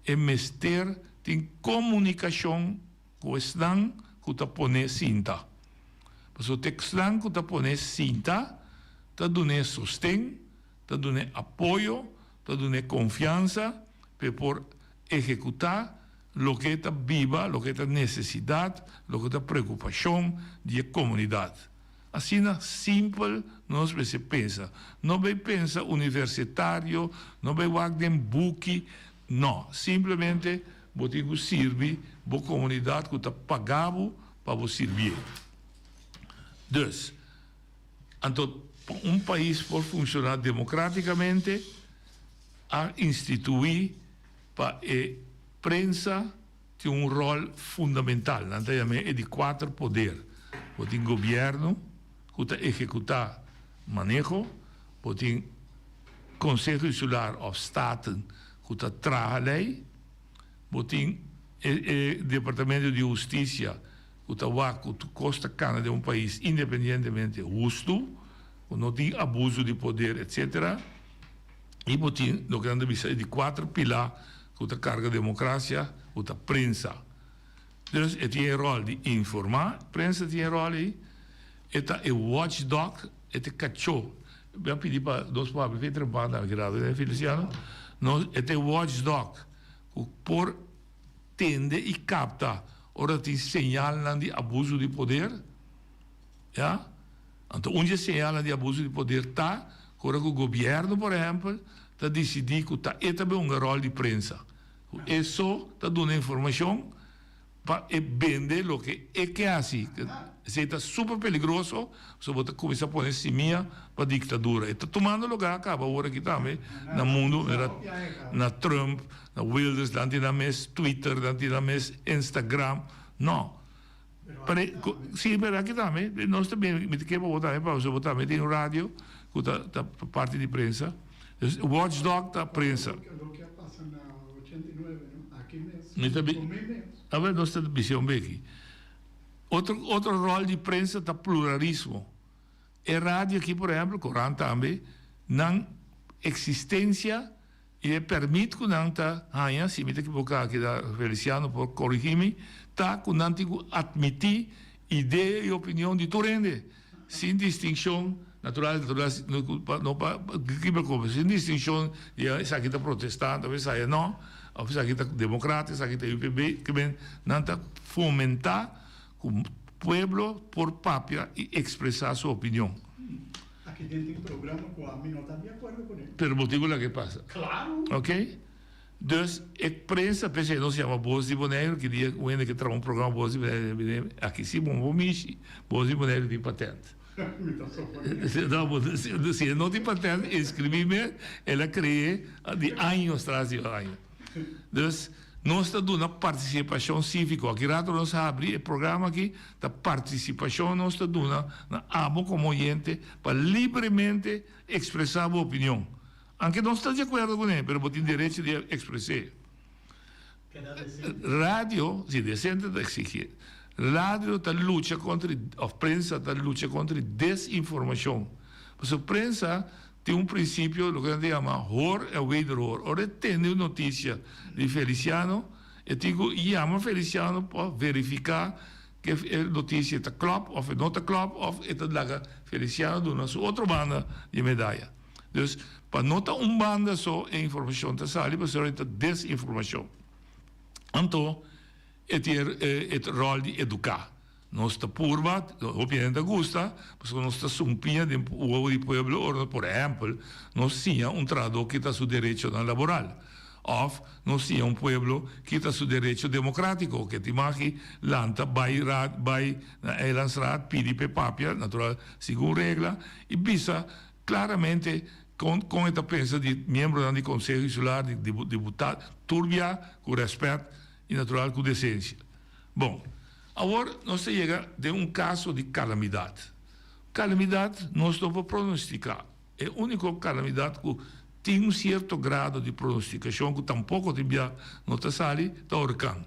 é mester tem comunicação com o Estado que está pondo cinta. Mas o Estado que está pondo cinta, está dando sustento, está dando apoio, está dando confiança para por executar o que está viva, o que está necessidade, o que está preocupação da comunidade. Assim, simples, nós se pensa. Não vai pensar universitário, não vai guardar book, não. Simplesmente, você tem que servir a comunidade que está pagando para você servir. Dus, então, um país por funcionar democraticamente, a instituir para a prensa tem um rol fundamental. É de 4 poderes. Você tem governo, que está executar manejo, você tem Conselho Insular of Staten, que está traz a lei, você tem Departamento de Justiça, que está lá, que costa cana de um país independentemente justo, que não tem abuso de poder, etc. E você tem, no grande vista, de 4 pilares, que está carga de democracia, que está prensa. Então, tem o rol de informar, a prensa tem o rol aí, é o watchdog, é o cachorro. Eu pedi para nós para ver trabalho na grado, né, Feliciano? É o watchdog, que por tende e capta, ora tem sinal de abuso de poder, ja? Então, onde sinal de abuso de poder está, agora que o governo, por exemplo, está decidindo que é também um rol de prensa. Isso está dando informação vende lo que es que hace. Se está súper peligroso, se bota começa a poner semilla para ditadura. Está tomando lugar acaba agora aqui também, no mundo, na Trump, na Wilders, na mes Twitter, na Instagram. Não. Sim, mas aqui também, nós também, me quer botar, para você botar, tem um rádio, com a parte de prensa, watchdog da prensa. Lo que pasa en la 89, ¿no? Aquí A ver, nós estamos visão bem aqui. Outro rol de prensa é pluralismo. A rádio aqui, por exemplo, Coran também, não existência e permite que não está, se me equivocar aqui da Feliciano por corrigir-me, está que não tem que admitir ideia e opinião de Turende, sem distinção natural, sem distinção de essa aqui está protestante, essa aí não, essa aqui está democrata, essa aqui está UPB, que não está fomentar o pueblo por papia e expressar sua opinião. Aquí tiene un programa que a mí no está de acuerdo con él. Pero motivo é que passa. Claro. Ok? Dus a prensa, pensei, não se chama Voz de Boneiro, que dia o que traz programa Voz de Boneiro, aqui sim, bom, Michi, Voz de Boneiro de patente. Se não tem patente, escrevi-me, ela criou de anos atrás de anos. Dus, nós estamos dando participação cívica. Aqui rato nós abrimos o programa aqui, da participação nós estamos dando na amo como oyente para livremente expressar a opinião. Aunque não está de acordo com ele, mas tem direito de expressar. Rádio, se decente de exigir. Rádio está luta contra, a prensa está luta contra desinformação. Mas a prensa tem um princípio, o que a gente chama hor e wederhoor. Ora, tem notícia de Feliciano, eu digo, chama Feliciano para verificar que a notícia está klopt, of não está klopt, of está lá Feliciano do nosso outra banda de medalha. Dus, para não estar banda só, a informação está saindo, mas é desinformação. Então, é o rol de educar. Nós estamos purva, obviamente gusta, mas nós estamos sumpinha de o pueblo, por exemplo, nós tínhamos tradutor que está seu direito laboral. Ou nós tínhamos pueblo que está seu direito democrático, que te imagina, lanta, vai lançar, pede para papia, natural, segundo regra, e bisa claramente com esta pensa de membro do Conselho Insular, de deputado, turbia, com respeito e natural, com decência. Bom, agora, nós chegamos de caso de calamidade. Calamidade, nós estamos pronosticar. É a única calamidade que tem certo grado de pronosticação, que tampouco tem nota sali, está orcão.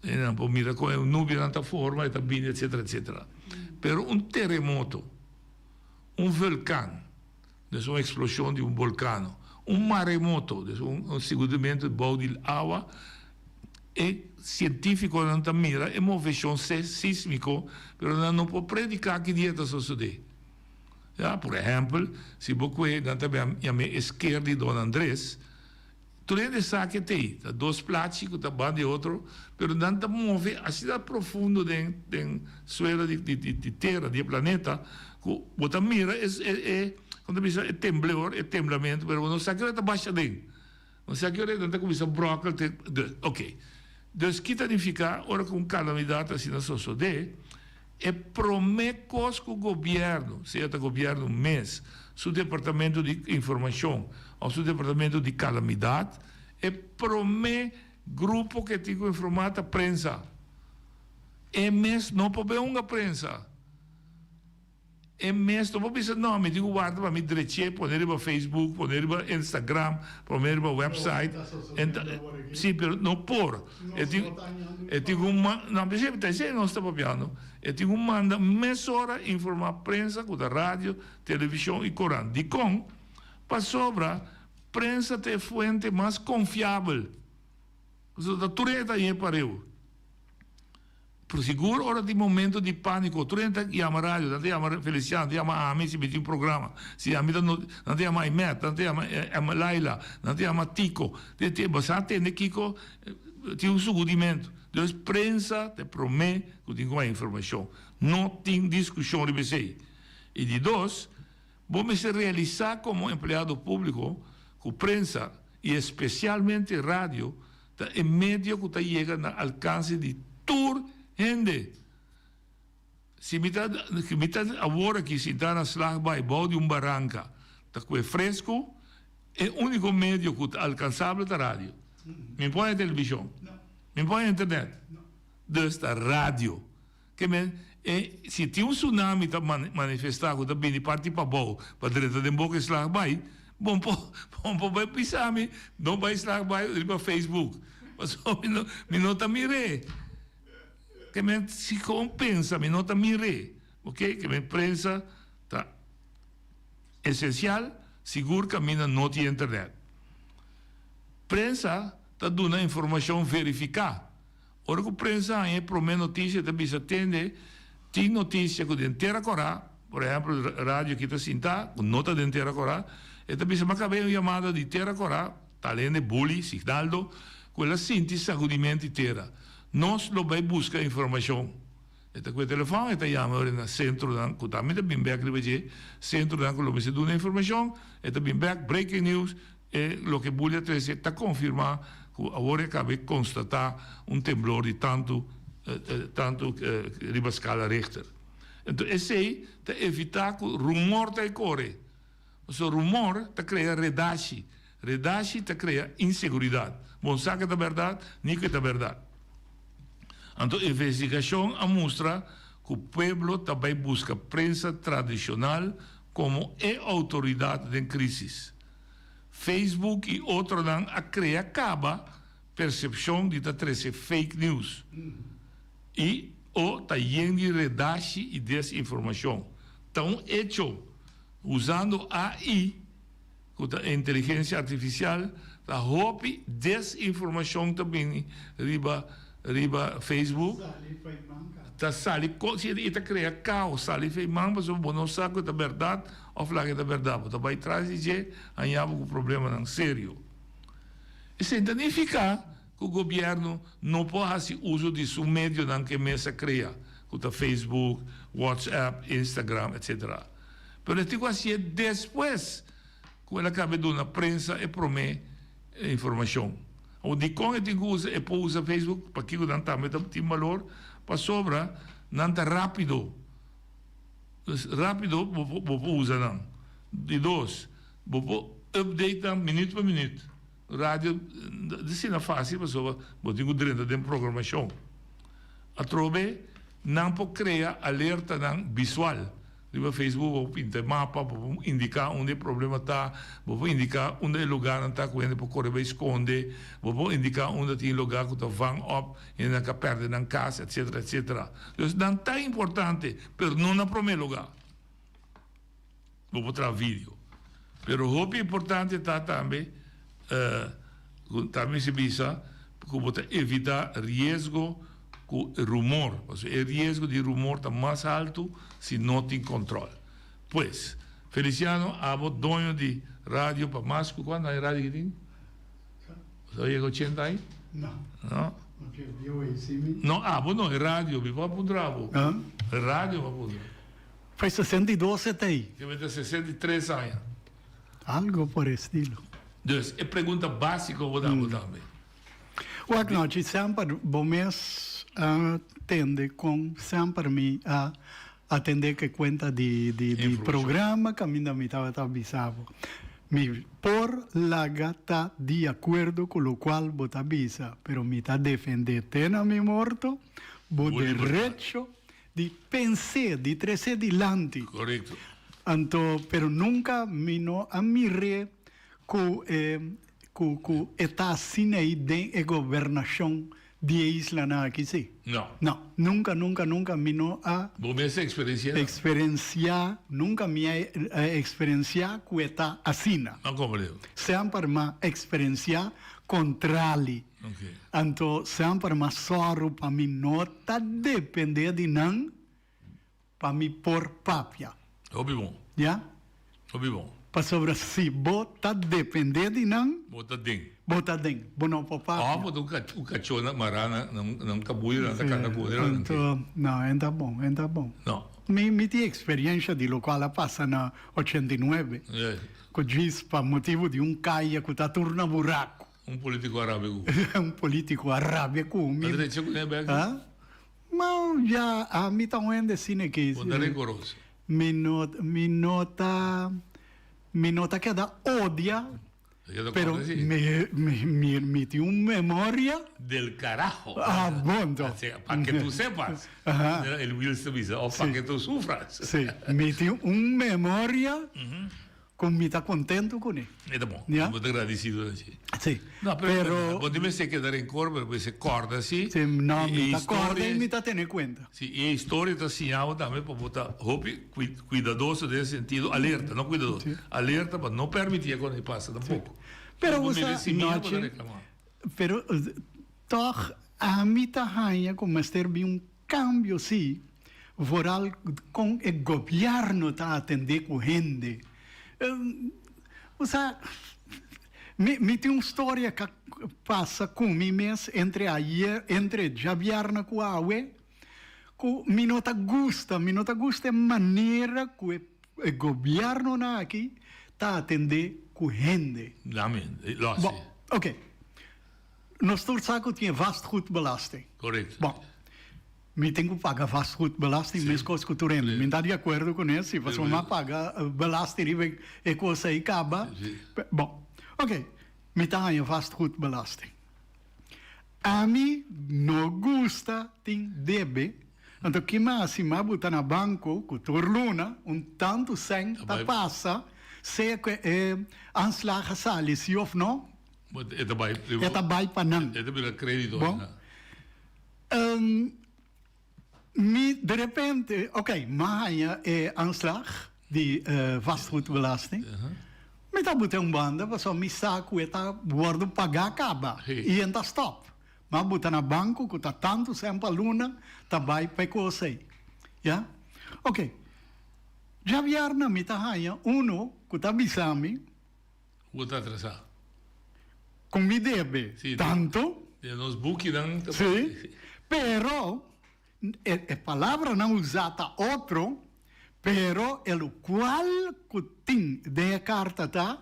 Não mira com a nuvem nessa forma, está bem, etc, etc. Pero terremoto, vulcão, é uma explosão de vulcão, maremoto, é seguramente de bau de água, é científico não mira, é movimento sísmico, mas não pode predicar que dieta sucede. Ja, por exemplo, se você não também a minha esquerda de Dom Andrés, tu nem sabe que tem, dois plásticos, tá bom de outro, mas não te move a cidade profunda de suelo de terra, de planeta, que você mira quando você é temblor, é temblamento, mas não sabe que está baixa dentro. Não sabe que não está começando a brocar, ok. Dus que significa, ora com calamidade assim na sociedade, é promete que o governo, seja o governo mês, seu departamento de informação ou seu departamento de calamidade, é promete grupo que tem que informar a prensa. É mês não pode ver uma prensa. É mês não pode pensar, não, me digo guarda para me direito, poner para Facebook, poner para Instagram, poner para website. Sim, mas não por. Eu digo não, mas não está papiando. Eu digo manda meia hora informar a prensa com a rádio, televisão e Corão. De com, para sobra, prensa é a fonte mais confiável. A tureta aí pareu. Por seguro, ora de momento de pânico, tu entra e chama rádio, não te chama Feliciano, te chama a mim, se meter um programa, se a mim não te chama Imet, não te chama Laila, não te chama Tico, você atende Kiko, tem um segudimento. Então, prensa te promete que tem uma informação. Não tem discussão de você. E de dois, vamos se realizar como empregado público, com prensa, e especialmente rádio, é meio que chega no alcance de toda gente. Se me está agora que se está na slagbai, bau de barranca, está com fresco, é o único meio que está alcançável da rádio. Me põe a televisão, me põe a internet, dus a rádio. Que se tem tsunami que manifestar, que está bem de parte para bau, para direita de boca slagbai, bom vai pisar me, não vai slagbai, ele para Facebook, mas me não está mirando. Que se compensa, me nota mire, ok? Que me prensa tá essencial, seguro que a mina não tem internet. Prensa está dando informação verificada. Ora que prensa é para uma notícia que bisa atende, tem notícia que inteira corá, por exemplo, rádio que está sentado, com nota de inteira corá, e bisa macabe uma chamada de inteira corá, talene bully, signaldo, quella sente sacudimento inteira. Nós lo vai buscar informação. Então, com o telefone, está chamando no centro, que também está bem back, centro, que lo me dá informação, está bem back, breaking news, e o que Bulha está confirmar que agora acaba de constatar temblor de tanto riba escala Richter. Então, esse aí está evitar que o rumor está corre. O rumor está criando redache. Redache está criando insegurança. Bom, sabe que é verdade, nem que é verdade. Então, a investigação mostra que o povo também busca prensa tradicional como autoridade em crise. Facebook e outros não acaba percepção de trazer fake news. E está cheio de redache e desinformação. Então, usando AI, a inteligência artificial, a roupa desinformação também riba Facebook, tá sali se ita cria caos sali fei mamba so bono saco da verdade ou flaga da verdade tá vai trás e anhava com problema não sério. Isso significa que o governo não pode fazer uso de seu meio não que mesa cria, como Facebook, WhatsApp, Instagram, etc. Pero este quase é depois que ela acaba de uma prensa e promete informação. O de como tem que usar é para usar Facebook para que não também tem valor para sobra não tá rápido vou usar não de dois vou update minuto por minuto rádio assim não fácil para sobra vou ter que dentro de programação a trobe não pode criar alerta não visual no Facebook vou pintar mapa vou indicar onde o problema está vou indicar onde o lugar não está quando para correr esconde vou indicar onde tem lugar que está van up e não perde na casa etc etc. Então não está importante mas não no primeiro lugar vou botar vídeo mas o que é importante está também se visa para evitar risco com rumor, o risco de rumor está mais alto se não tem controle. Pois, Feliciano, abo dono de rádio para Masco, quando é rádio que tem? Você chega 80 aí? Não. Não? Não, abo não, é rádio, me vai apuntar. É rádio, vai apuntar. Faz 62 até aí. Que vai ter 63 anos. Algo por estilo. Então, é pergunta básica que eu vou dar também. O que sempre vamos atender com sempre me a atender que conta de programa que a minha me estava avisando. Me por la gata de acordo com o qual você avisa, pero me está defendendo tena me morto, o direito de pensar, de trazer adiante. Correto. Então, pero nunca me não amirre que está assim aí de governação de isla na aqui sim. Não. Não, nunca me não a experienciar, nunca me experienciar que está assim. Não compreendo. Sempre uma experiência contrária. Okay. Então, sempre uma sorro para mim não tá depender de não para me por papia. Obi bom. Já? Obi bom. Para sobre se bota depender de não. Bota dentro. Bota dentro. Bono papá. Bota o cachorro na marana, não cabuira, não cana coisa. Então, não, ainda bom. Não. Me tinha experiência de local a passa na 89. É. Que diz para motivo de caia que está turna buraco. Um político arábico. Um político arábico. Mas você conhece ah? Mas já a mim tá onde assim que é rigoroso. Me nota que da odia. Pero me tiene una memoria del carajo. Ah, bueno. Para que tú sepas. El Wilson dice, o para que tú sufras. Sí, me tiene una memoria como me está contento con él. Está bom, muito agradecido. Sí. No, pero podemos se quedar em cor, porque se corda assim. Sí, no, me está corda e me está tendo conta. Sim, e a história está assinada também para botar cuidadoso nesse sentido, alerta, não cuidadoso, alerta para não permitir quando ele passa tampouco. Pero você note, pero toch a mim está rainha como ter um cambio sim, voral com o governo está atender com gente. Você me tem uma história que passa comigo entre Javier com a Aue, que me nota gusta a maneira que o governo aqui está atendendo com gente. Amém. Bom, ok. Nós todos sabemos que tinha vastgoedbelasting. Correto. Bom, me tem que pagar vastgoedbelasting, mas coisas que tu rende. Me está de acordo com isso. Se você não paga belasting, é coisa aí acaba. Bom, ok. Me está aí vastgoedbelasting. A mim não gosta de debe. Então, que mais se me botar na banco, com turluna, tanto sem, tá passa, se é aanslagen sali, sim ou não? É também para não. É também crédito. Bom, de repente, ok, mas é aanslag de vastgoedbelasting. Me tá botando banda, mas só me saco e tá guardo pagar acaba e ainda stop. Mas botar na banco que tá tanto sempre aluna, tá vai para coisa aí, já? Ok. Já vieram me tá raia que tá bisami. O tá atrasado. Com me deve tanto. Nos buki dan. Sim. Pero a palavra não usada outro, pero el qual que tem de carta tá.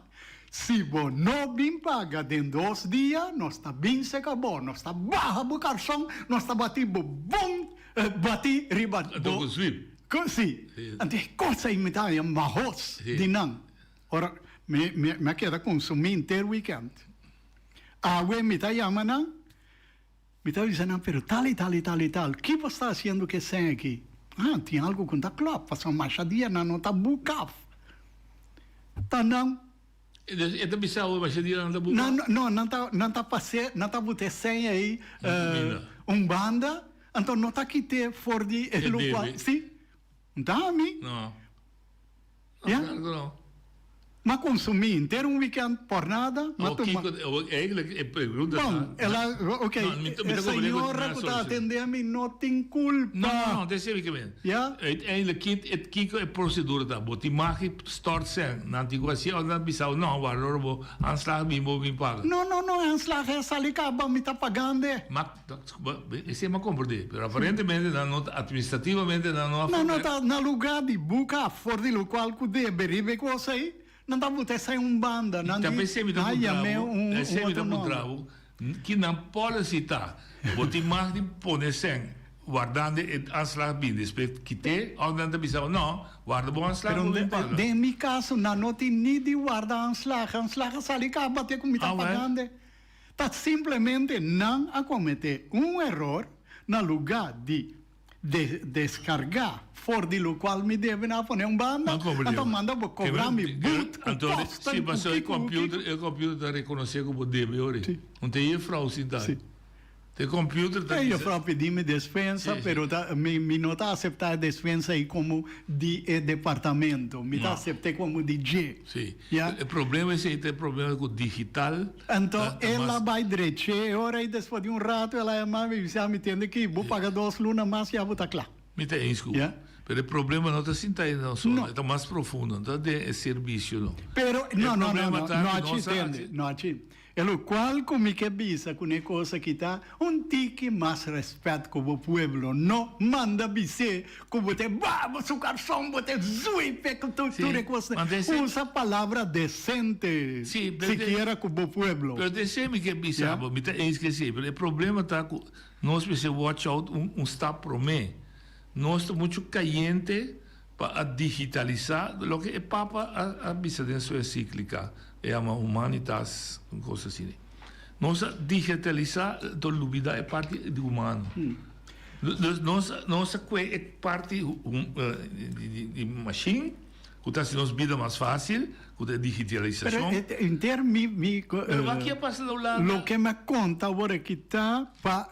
Se você não bem paga em 2 dias, nós está bem se acabou, nós está barra o cartão, nós está batindo bom, bati riba. Então com sweep. Sim. Então coisa imitada marros de não. Ora me queda consumir inteiro weekend. A me está chamando, me está dizendo, pero tal. O que você está fazendo que sem aqui? Ah, tem algo com a club, passou uma machadinha, não está bucaf. Tá não. É também sabe, mas não está bucaf. Não está passando, não está botando sem aí banda, então não está aqui ter for de local. Sim. Não está a mim? Não. Não. Mas consumir inteiro weekend por nada. Eigenlijk pergunta. Bom, ela, ok. A senhora que está atendendo não tem culpa. Não, dat zeg ik hem. Ja? Uiteindelijk, het kijken é procedure dat moet. Die mag je start zijn. Na antiguatie, of dan bisau, não, waardoor we aanslag me pagen. Não, aanslag é salicaba, me está pagando. Mas, isso é uma compreender. Pero aparentemente, administrativamente, não. Não está no lugar de buca, for de local que deve ribe com você aí. Não dá para ter banda, não dá para ser que não pode citar, você mais de pôr sem guardando o anslag bem, depois que tem, ou não bisa não, guarda bom anslag. De meu caso, não tem nem de guardar anslag sali acaba ter como está pagando. Tá simplesmente não a cometer erro no lugar de descargar for de lo qual me devem poner banda, então manda cobrar-me boot, posta. Se passou o computer reconhecer como deve, ori. Não tem fraude, sim, tá? Tem computer também. Eu fraude pedir-me dispensa, pero me não está aceitar dispensa aí como de departamento, me está aceitar como de G. Sim. O problema é que tem problema com digital. Então ela vai direito, hora e depois de rato ela me diz, me entende que vou pagar 2 lunas mais e já vou estar claro. Me tem isso. Pero o problema não está assim, não, está mais profundo, não está de serviço, não. Pero, não, lo cual como que visa con una cosa que está un tique más respeto como pueblo, no manda bise como te vamos su garçom, bote zuipe com tu usa palavra decente, siquiera como pueblo. Pero deceme que bisa, me tá esqueci, pero o problema tá com nós precisamos watch out stop pro me. Nós estamos muito caliente para digitalizar o que é papa a bisa dentro sua encíclica. É uma humanitas, coisa assim. Nós digitalizar toda a vida é parte do humano. Nossa é parte de machine, que está sendo nossa vida mais fácil, com a digitalização. Em termos, Pero aqui é para o lado. O que me conta agora que está para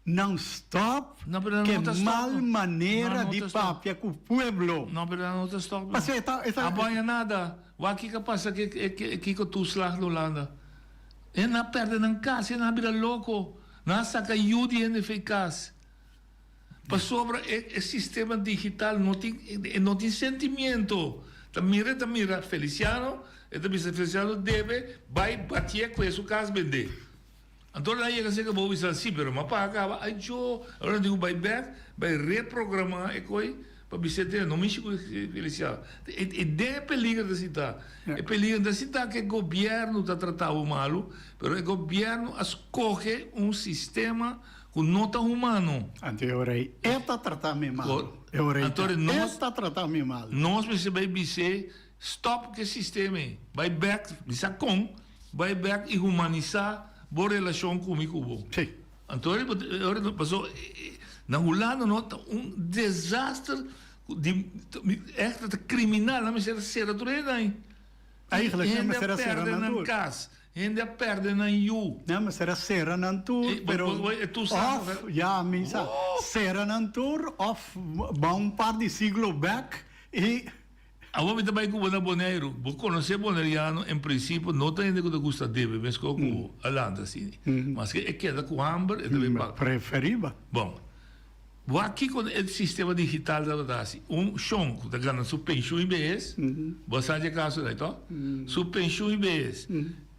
não stop, que mal maneira de papia com o pueblo. Não, pero não está stop. A banha nada. O que passa que tu slag no landa? E na perde na casa, e na vira louco. Na saca yudi e eficaz. Para sobre o sistema digital não tem sentimento. Tá mira, Feliciano, Feliciano deve, vai bater com isso caso vender. Então aí ele chega vou dizer assim, pero mas para acaba, ai eu, agora digo vai back, vai reprogramar e coi para visitar, não me chico Feliciano. E de peligro da cidade. É peligro da cidade que o governo está tratando malo, pero o governo escolhe sistema com nota humano. Anteorei, está tratando mal. Está tratando mal. Nós precisamos dizer, stop que sistema, vai back, vai back e humanizar boa relação comigo. Sim. Então, agora passou, na Holanda nota desastre echt criminal, não me será ser natureza aí. Eigenlijk não será ser natural. Ainda perde na EU. Não, mas será ser natural, pero of, ja, misa, ser natural of um par de siglo back e agora também com o Boneiro, vou conhecer Boneriano, em princípio, não tem ainda que gosta dele, mas com a Holanda, assim. Mas que queda com hambre, é também bom. Preferível. Bom, vou aqui com o sistema digital da verdade, chão, que está ganhando sua pensão em BS, você sabe que caso daí, tá? Sua pensão em BS,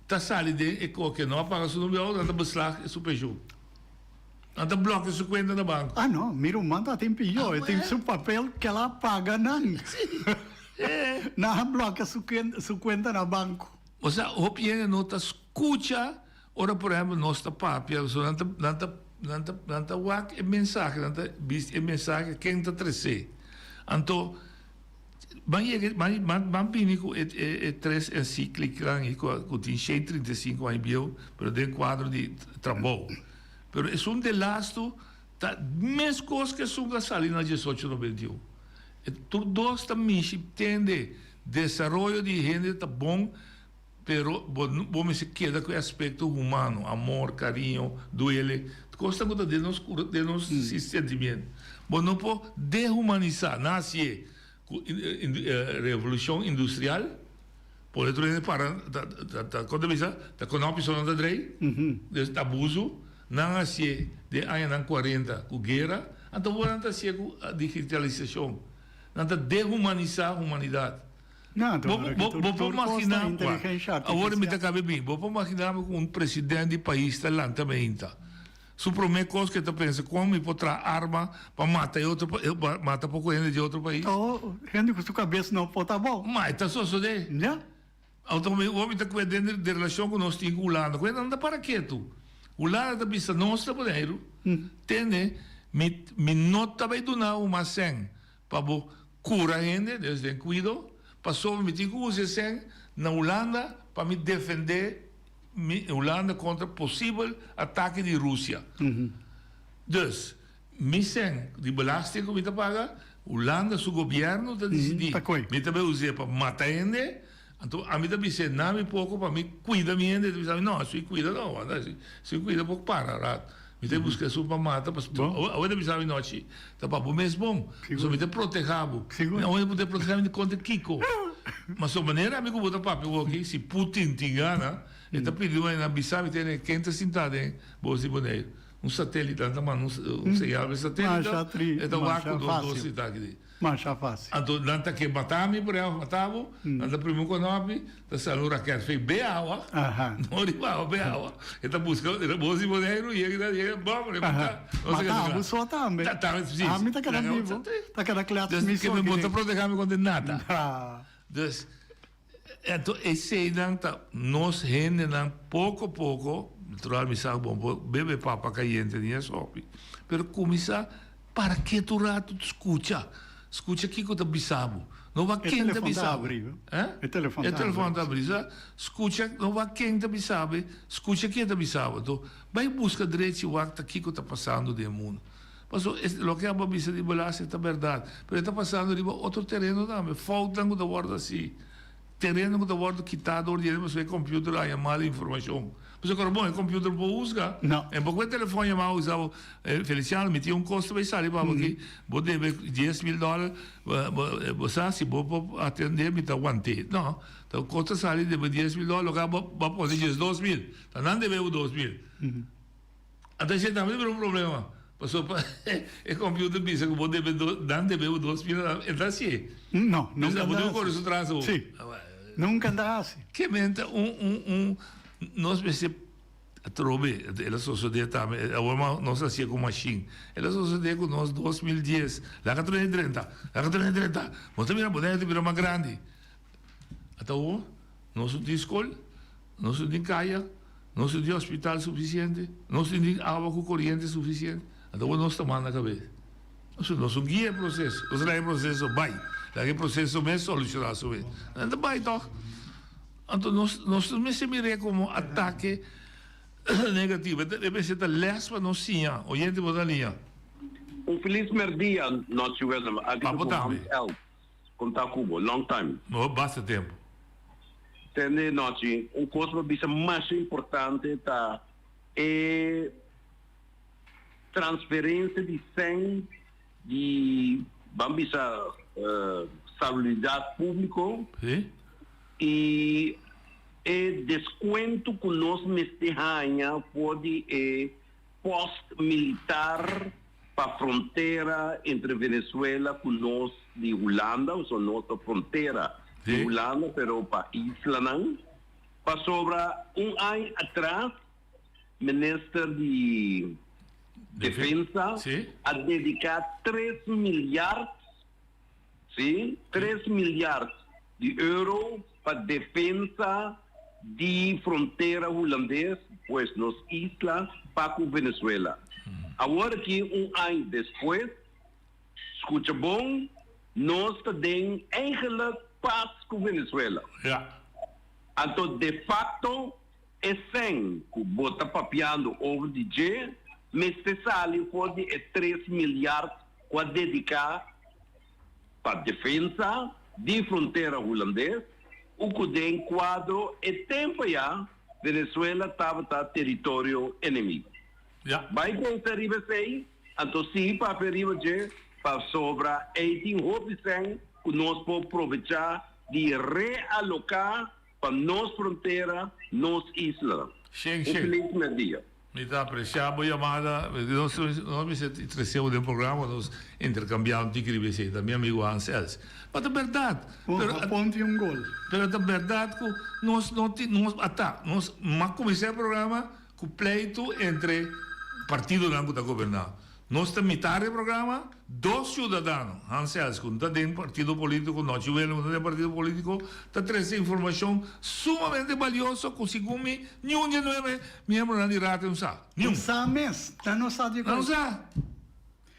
tá saindo e que não apaga seu número, não está beslag, sua pensão. Não está bloqueando sua conta no banco. Ah, não, mira, manda tem pior, tem seu papel que ela paga, não. Não bloqueia sua conta no banco. O sea, opinião não está escuta, ora, por exemplo, nossa papia, não está wak mensagem, não está visto mensagem quem está trazer. Então, man pinico é três encíclicas que tem 135 anos, mas tem quadro de trabalho. Mas é de lasto, tá mesmo coisa que são da salina 1891. Todos também entendem desenvolvimento de gente tá bom, pero vamos se queda com o aspecto humano, amor, carinho, duele, costa de nos sentimentos. Bom, não pode dehumanizar, nasce revolução industrial, por outro lado para quando bisa, tá com uma pessoa da drei, de abuso, nasce de anos 40 com guerra, então vamos nascer com a digitalização. Não dehumanizar a humanidade. Não, vou imaginar. Agora me está bem. Vou imaginar com presidente de país lá também está. Se primeira coisa que tu pensa, como me pode trazer arma para matar pouco gente de outro país? Oh, gente com sua cabeça não pode estar bom. Mas está só isso daí. Já? Então o homem está cuidando de relação com nós com o Holanda. Cuidando anda para quieto. O Holanda está pensando nosso poder. Entende? Me nota vai donar uma senha para cura gente, desde o cuido, passou me tinha que usar na Holanda para me defender a Holanda contra possível ataque de Rússia. Dus, me sen de belasting que me paga, Holanda, seu governo, está decidindo. Me também usei para matar gente, então a mim também se não me pouco para me cuidar minha gente, não, se cuida não, se cuida pouco para, me tem buscar sua para matar, agora me sabe noite, tá para o mesmo bom, só me tem protegado, não eu poder proteger me contra Kiko, mas sua maneira amigo botar papel aqui, se Putin te engana, ele está pedindo na Bissau tem quem está sentado, hein, você boneiro, satélite, não sei o satélite. Então vai com dois cidades. Mas já fácil. Então, nanta que matami por ela matavo, nanta primeiro com nome, da salura que fez bem água, não riba bem água. Então busca, era bom se modelo e ele bom, ele matava só também. Tá, sim. A mim tá cada vivo, tá cada classe missão. Que me botou para proteger me condenada. Então, esse aí nós rende pouco a pouco, natural me sabe bom, bebe papa caliente nem só. Pero começar para que tu rato escuta. Escuta aqui que eu te bisabo. Não vai quem te bisabo. O telefone está abrindo. Escuta, não vai quem te bisabo. Escuta quem te bisabo. Então, vai buscar direito o acto aqui que está passando do mundo. Mas o que a babisa de balança é verdade. Mas está passando de outro terreno também. Falta da borda assim. Terreno da borda quitado, ordem, mas o computador aí mal informação. Mas agora, bom, o computador pode usar. Não. É porque o telefone mal usava, Feliciano, metia custo, vai sair, porque vou dever $10,000, você pode atender, me dá guante. Não, então, custa sair, deve $10,000, lugar, vai poder dizer $2,000. Então, não deve $2,000. Até você também tem um problema. Passou para o computador pensa que vou dever $2,000, então assim. Não, não dá. Sim, nunca dá assim. Que mente nós pensamos trove ela sociedade também agora nós assim com machine ela sociedade com nós 2010 lá que 30 mas também não podemos ter mais grande até o nosso de escola nosso de caia nosso de hospital suficiente nosso de água com corrente suficiente até o nós estamos na cabeça nosso guia processo nós lá processo vai lá que processo mesmo solucionar sobre então vai toch. Então, nós também se mira como ataque negativo. Deve ser a lespa não sim, o gente pode linha. Feliz merdia, nós tivemos aqui no El, com Tacubo, long time. Basta tempo. Entende, nós, coisa bisa mais importante tá é transferência de sangue de bambisa saúde público. Sim. E desconto que nós mestejamos pode post-militar para a fronteira entre Venezuela com nós de Holanda, ou seja, nossa fronteira de Holanda, pero para Isla não. Para sobre ano atrás, o ministro de Defesa a dedicar 3 milhares, sim, 3 milhares de euros para defesa de fronteira holandesa, pois nos islas para com Venezuela. Agora que ano depois, escuta bom, nós temos enkele paz com Venezuela. Então, de facto, é sem que bota papiando over de G, mas se sale pode 3 milhares para dedicar para defesa de fronteira holandesa, o que tem quadro é tempo já, Venezuela estava território inimigo. Vai conseguir aí, então sim, para perigo de para sobra 18% que nós podemos aproveitar de realocar para nossa fronteira, nossa isla. Feliz dia. Então, apreciamos a chamada. Nós me interessamos no programa, nós intercambiamos de crime também, amigo Ansels. Mas é verdade. Ponte gol. Mas é verdade que nós começamos o programa com o pleito entre partidos que estão governando. Nós estamos mitad do programa, 2 cidadãos, Ansels, que não tem partido político, não tem partido político, está trazendo informação sumamente valiosa, que segundo mim, nenhum de nós membros da direta não sabe. Não sabe mesmo, não sabe. Não sabe.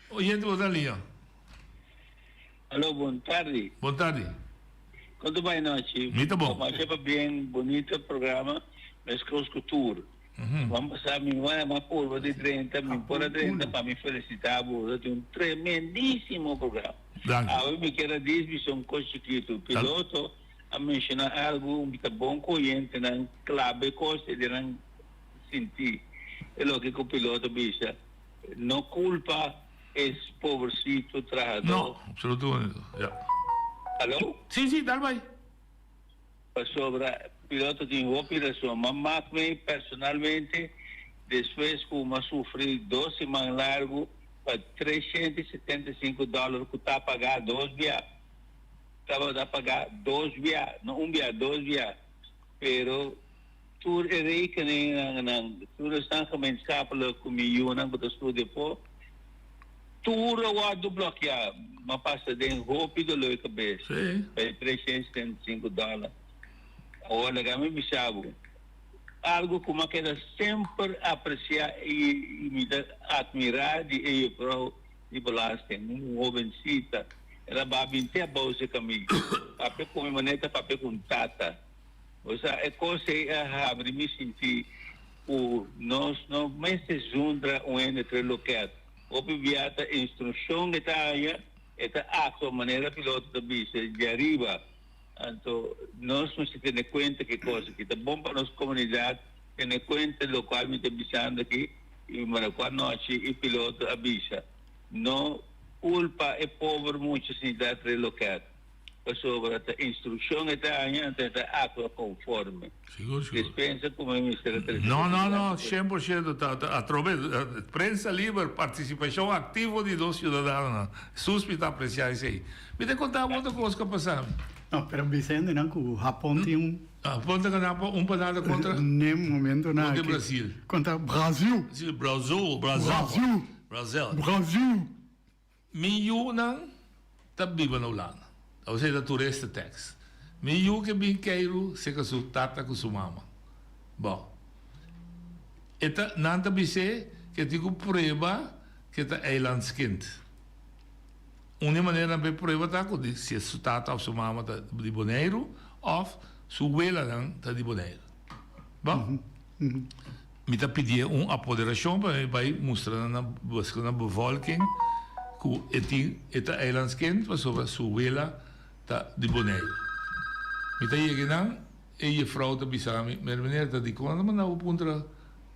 O gente vai dar linha. Alô, boa tarde. Boa tarde. Quando vai noite? Muito bom. Mas é bem bonito o programa, mas com os culturas. Vamos passar uma polva de 30, me pôr a 30 para me felicitar de um tremendíssimo programa. Eu me quero dizer, um coisa chiquito, o piloto a mencionar algo muito bom, corrente, na clave, coisa de não sentir. É o que o piloto diz, não culpa esse pobrecito trajador. Não, absolutamente. Alô? Sim, dá vai. Sobre piloto de operação, mamá personalmente Depois, como sofri 2 semanas largo, para $375 que está a pagar 2 viagens. Estava a pagar 2 viagens, não 1 viagem, 2 viagens. Pero, tu rekening tu estão gemeenschappelijk commissie dat de studie voor toeren wordt bloqueado, maar passa de hoop de leuke best. Bij $375. Olha, kami bisabo. Algo como que era sempre apreciar e me admirar de pro de belasting, jovencita. Era babinte a bolsa comigo. Papel com maneta, papel com tata. Ou seja, é coisa a abrir me sentir nós não meses juntos entre local. Obviamente a instrução que está aí é a maneira piloto da bicha de arriba. Então nós não se tem conta que coisa que é bom para nossa comunidade, tem conta localmente bichando aqui e maraquá noite e piloto a bicha. Não culpa é pobre muito cidade relocada. Sobre a instrução que está aí, está água conforme. Seguro. Dispensa como Ministério da Não, 100%. Através da prensa livre, participação ativa de dos cidadãos. Suspeita apreciar isso aí. Me tem contar outra coisa que passou. Não, pero Vicente, não, que o Japão tem Japão tem panada contra... Nem momento, não. Contra o Brasil. Contra Brasil. Brasil. Milhão não está viva na Holanda. Ou seja, turista tax. Milhão que bem queiro se com sua tata com sua mama. Bom. Eta nanta bise que tigo prova que tá eilandskind. Uma maneira de prova tá com se sua tata ou sua mama tá de Bonaire of sua abuela não tá de Bonaire. Bom. Me tá pedir apoderação para mostrar na bevolking que eta eilandskind was sobre sua abuela de Bonaire. Me tá chegando e je vrouw te bisami, maar meneer dat die kon maar nou puntra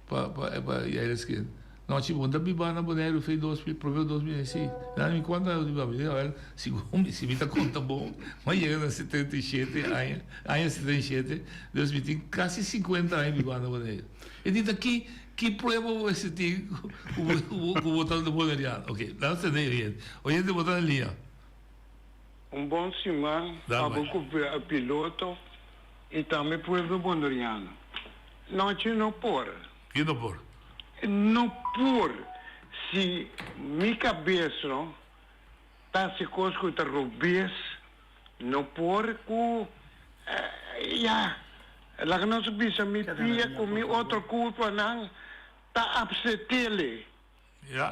pa eilandskind. Não tipo onda bibana Bonaire fez 2 proveu 2 sim. Não me conta o bibana, ela se me tá conta bom, mas chega a 77 anos 77, Deus me tem quase 50 anos bibana Bonaire. E diz aqui que prova esse tipo o botão do Bonaireano. Ok, não se nem Oye de botar ali. Bom semana, a piloto e também povo bonaireano. Não te não por. Que não por? Não por. Se minha cabeça está se cosco de rubês, não por com lá que nós bisa me pia com mi outra culpa não tá absetele.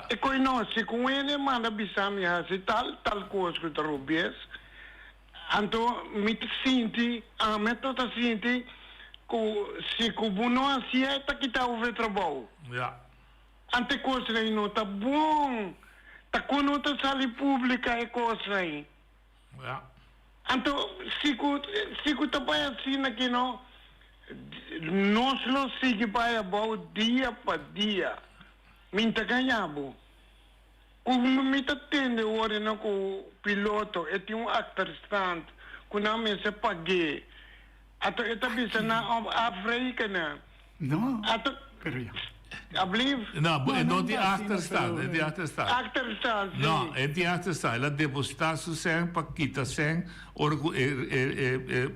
E coi não se com ele manda bisa me se tal cosco de rubês. Então, me sinto, me tota sinto que se como não assim é, tá que tá o trabalho. Ante coisa aí não tá bom, tá com outra sala pública é coisa aí. Então, se que tá bem assim aqui não, nós não sigue para bom dia para dia, me tá ganhando. Como me tá tendo hora não com o piloto, é tem actor stand, com a mim se pague. Ato esta bisa na África na. Não. Ato. I believe. Não de actor stand, de actor stand. Actor stand. Não, é de actor stand. Ela depositar su sen, paquita sen, orgo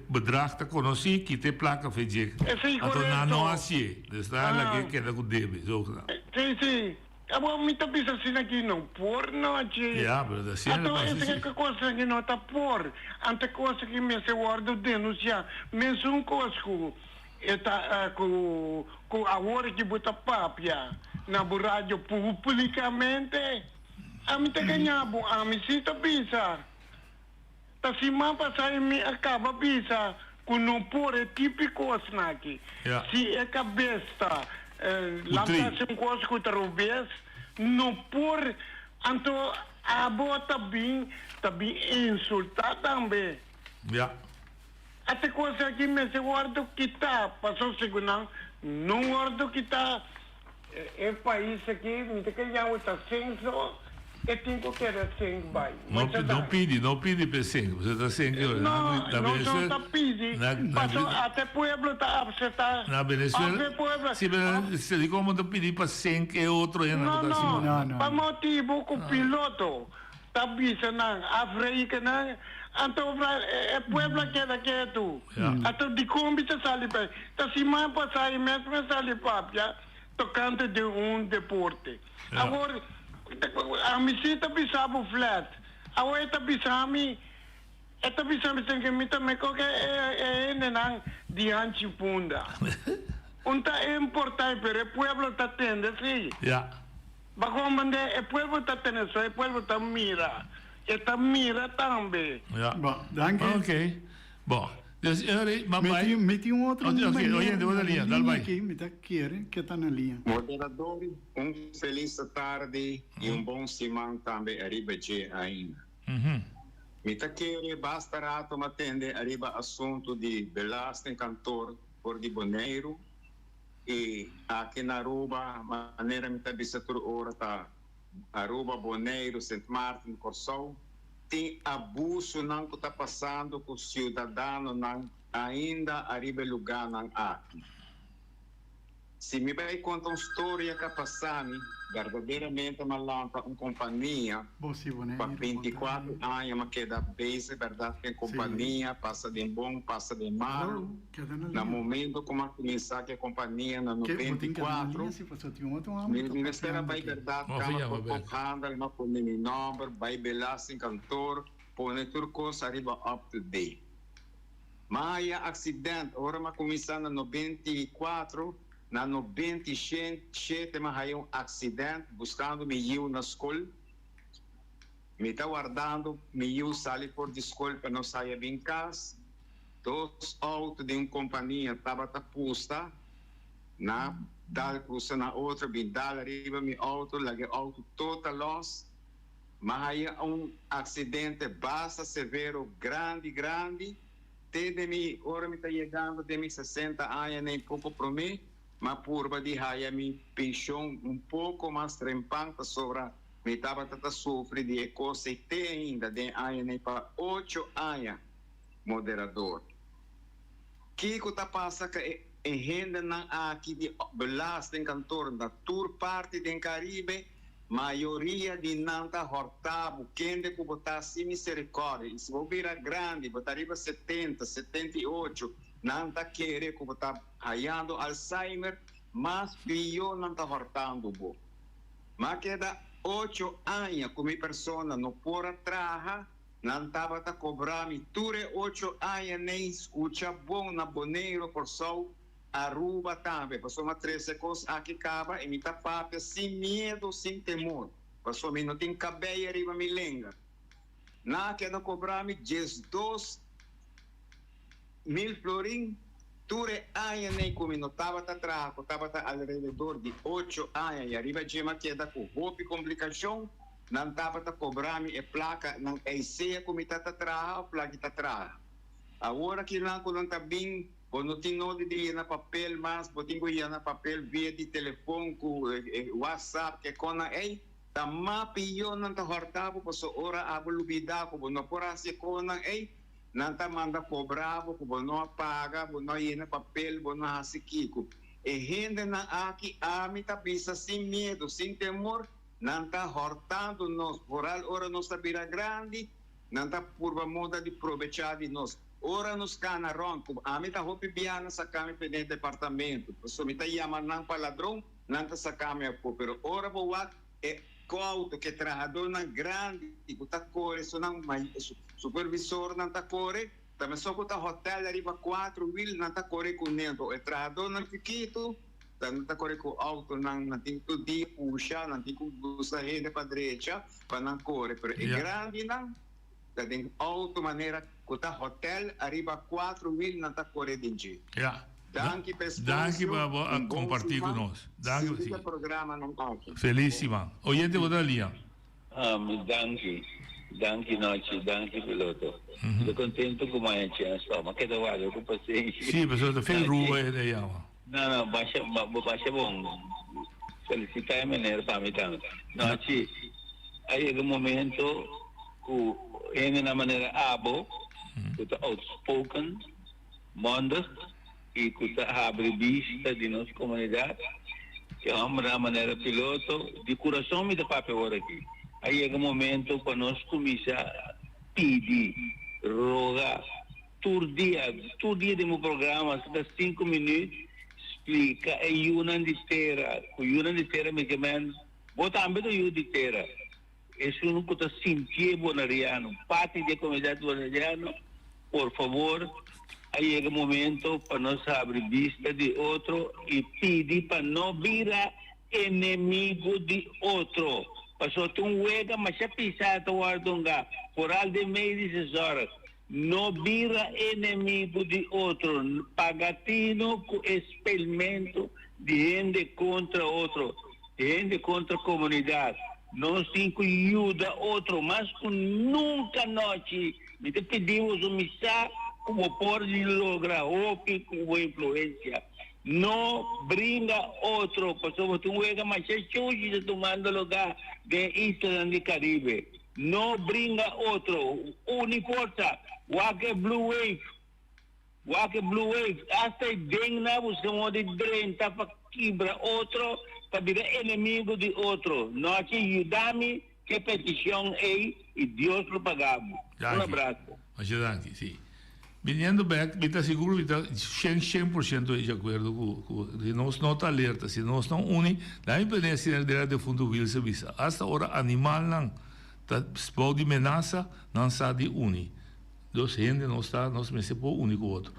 bedrag te conosci, que te placa feijik. Ato na não assim, está lá que da com debe, zogenaamd. Sim. Abo me tá pensando assim aqui não por noite. Mas assim então essa coisa que não tá por, ante coisa que me se guarda denunciar, mesmo coisa que tá com a hora que bota papia na rádio publicamente, a mim tá ganhando, a mim se tá pensar. Tá se mapa sai me acaba pensar que não por é típico assim aqui. Se é cabeça lança um coisa que talvez não por então a bota bem insultar também. Até coisa que me se guarda que tá passou segundo não guarda que tá é país aqui me tem que já outra senso eu tenho que ter 100 vai. Não pedi para 100, você está 100 euros. Não está pedindo. Até Pueblo está... Na Venezuela, se digo como te pedir para 100 que outro ainda não. Para motivo que o piloto está avisando, a freia não... Então, é Puebla que é tu. Então, de como você sai para... Então, se mais passar mesmo, sai para tocante de deporte. Agora, a misita pisava flat. Agora, esta pisava sem que me também qualquer não diante funda. É importante, pero o pueblo está tendo, sim. Mas como o pueblo está tendo, o pueblo está mira. Está mira também. Bom, danke. Ok. Bom, dus meti outro outra linha, dá vai. Aqui, me quer que está na linha. Moderador, feliz tarde e bom semana também arriba de ainda. Me quer basta rato atender arriba assunto de Belasting cantor por de Boneiro e aqui na Aruba maneira me bisatur ora tá Aruba, Boneiro, St. Martin, Corsol, tem abuso não que está passando com o cidadão não ainda arriba lugar não aqui. Se me vai contar uma história que passando, verdadeiramente malanta uma companhia para 24 anos, mas que dá base, verdade que a companhia passa de bom, passa de mal. No momento como começar que a companhia na 94, me espera vai verdade, que handle, mas põe meu nome, vai Belasting cantor, põe tudo coisa arriba up to date. Mas há acidente, ora mas começar na 94, na 97, mas há acidente, buscando meu na escola. Me está guardando, meu sali por de escola para não sair bem em casa. 2 autos de uma companhia estavam posta, na dal cruza na outra, bem dal arriba meu auto, lagi auto total loss. Mas há acidente basta severo, grande. Desde mim, ora me está chegando de 60 anos, nem pouco para mim. Mas por de haia mi pensão pouco mais trempante sobre me estava sofrendo de coisa e tem ainda de ano nem para 8 anos moderador. Que está passando que renda não aqui de Belasting cantor da tour parte do Caribe, maioria de nanta hortabo quem que botar assim misericórdia, se for virar grande, botar riba 70, 78 não está querendo como está raiando Alzheimer, mas pior não está hortando bom. Mas queda 8 anos como pessoa não pode trabalhar, não estava a cobrar, me ture 8 anos nem escuta bom na Boneiro, por sol, Aruba também, passou uma 13 coisas aqui acaba e me está papel sem medo, sem temor. Passou me não tem cabelo arriba me lenga. Não queda cobrar me 12 mil florim, ture anos nem como não estava atrás, estava alrededor de 8 anos, e arriba de uma queda com roupa e complicação, não estava a cobrar e placa, não é ceia como está atrás, a placa está atrás. Agora que não está bem, não tem nada de ir na papel, mas tem que ir na papel via de telefone, com WhatsApp, que quando é, está mais pior, não está hortado, porque ora a volubidade, não pode ser quando é, não está manda cobrar, porque não paga, não ir na papel, não hace kiko. E gente não aqui, a mim está pensando sem medo, sem temor, não está hortando nós, por hora não está vira grande, não está por moda de aproveitar de nós. Ora nos canarão, a mim está roupa biana, sacame para dentro do departamento, se me está chamando para ladrão, não está sacame a pôr, pero ora vou é auto que trabalhador não grande, tipo tá corre, só não supervisor não tá corre, também só que tá hotel arriba 4 mil não tá corre com dentro, é trabalhador não fiquito, não tá corre com auto não tem tudo dia puxa, não tem que buscar rede para direita, para não corre, pero é grande não, tem auto maneira que tá hotel arriba 4 mil não tá corre dentro. Danke por compartir conosco. Danke. Programa não Felíssima. Oyente, outra linha. Danke noite, danke piloto. Estou contente com a gente, mas que trabalho, com paciência. Sim, pessoal, fez rua aí. Não, baixa bom. Felicitar a maneira para mim também. Noite, Aí um momento que em uma maneira abo, que está outspoken, mondig, e que está abre vista de nossa comunidade, que é uma maneira piloto, de coração me dá papel agora aqui. Aí um momento para nós começar a pedir, rogar, todo dia de meu programa, cada 5 minutos, explica a Yuna de Terra, o Yuna de Terra me queimando, bota ambito Yuna de Terra. Isso não pode sentir bonariano, parte da comunidade bonariano, por favor, aí é o momento para nós abrir vista de outro e pedir para não virar inimigo de outro. Passou um huega, mas já pisado o ardunga, por algo de meio de horas. Não vira inimigo de outro, pagatino com experimento de gente contra outro, de gente contra a comunidade. Nós temos que ajudar outro, mas nunca nós pedimos missar como pode lograr ou com influência. Não brinda outro, pessoal, tu vega mas é hoje tomando lugar de Isla do Caribe. Não brinda outro, uniforça, wake Blue Wave, hasta digna buscamos de 30 para quebrar outro, para virar inimigo de outro. Nós ajudamos que petição é e Deus lo pagamos. Abraço. Ajudante, sim. Viniendo back, me está seguro que está 100% de acordo com nós não está alerta, se nós não unem, da independência de fundo will serviço. Hasta agora animal não está pode ameaça não sabe unir. Dos gente não está, nós me se pode unir com o outro.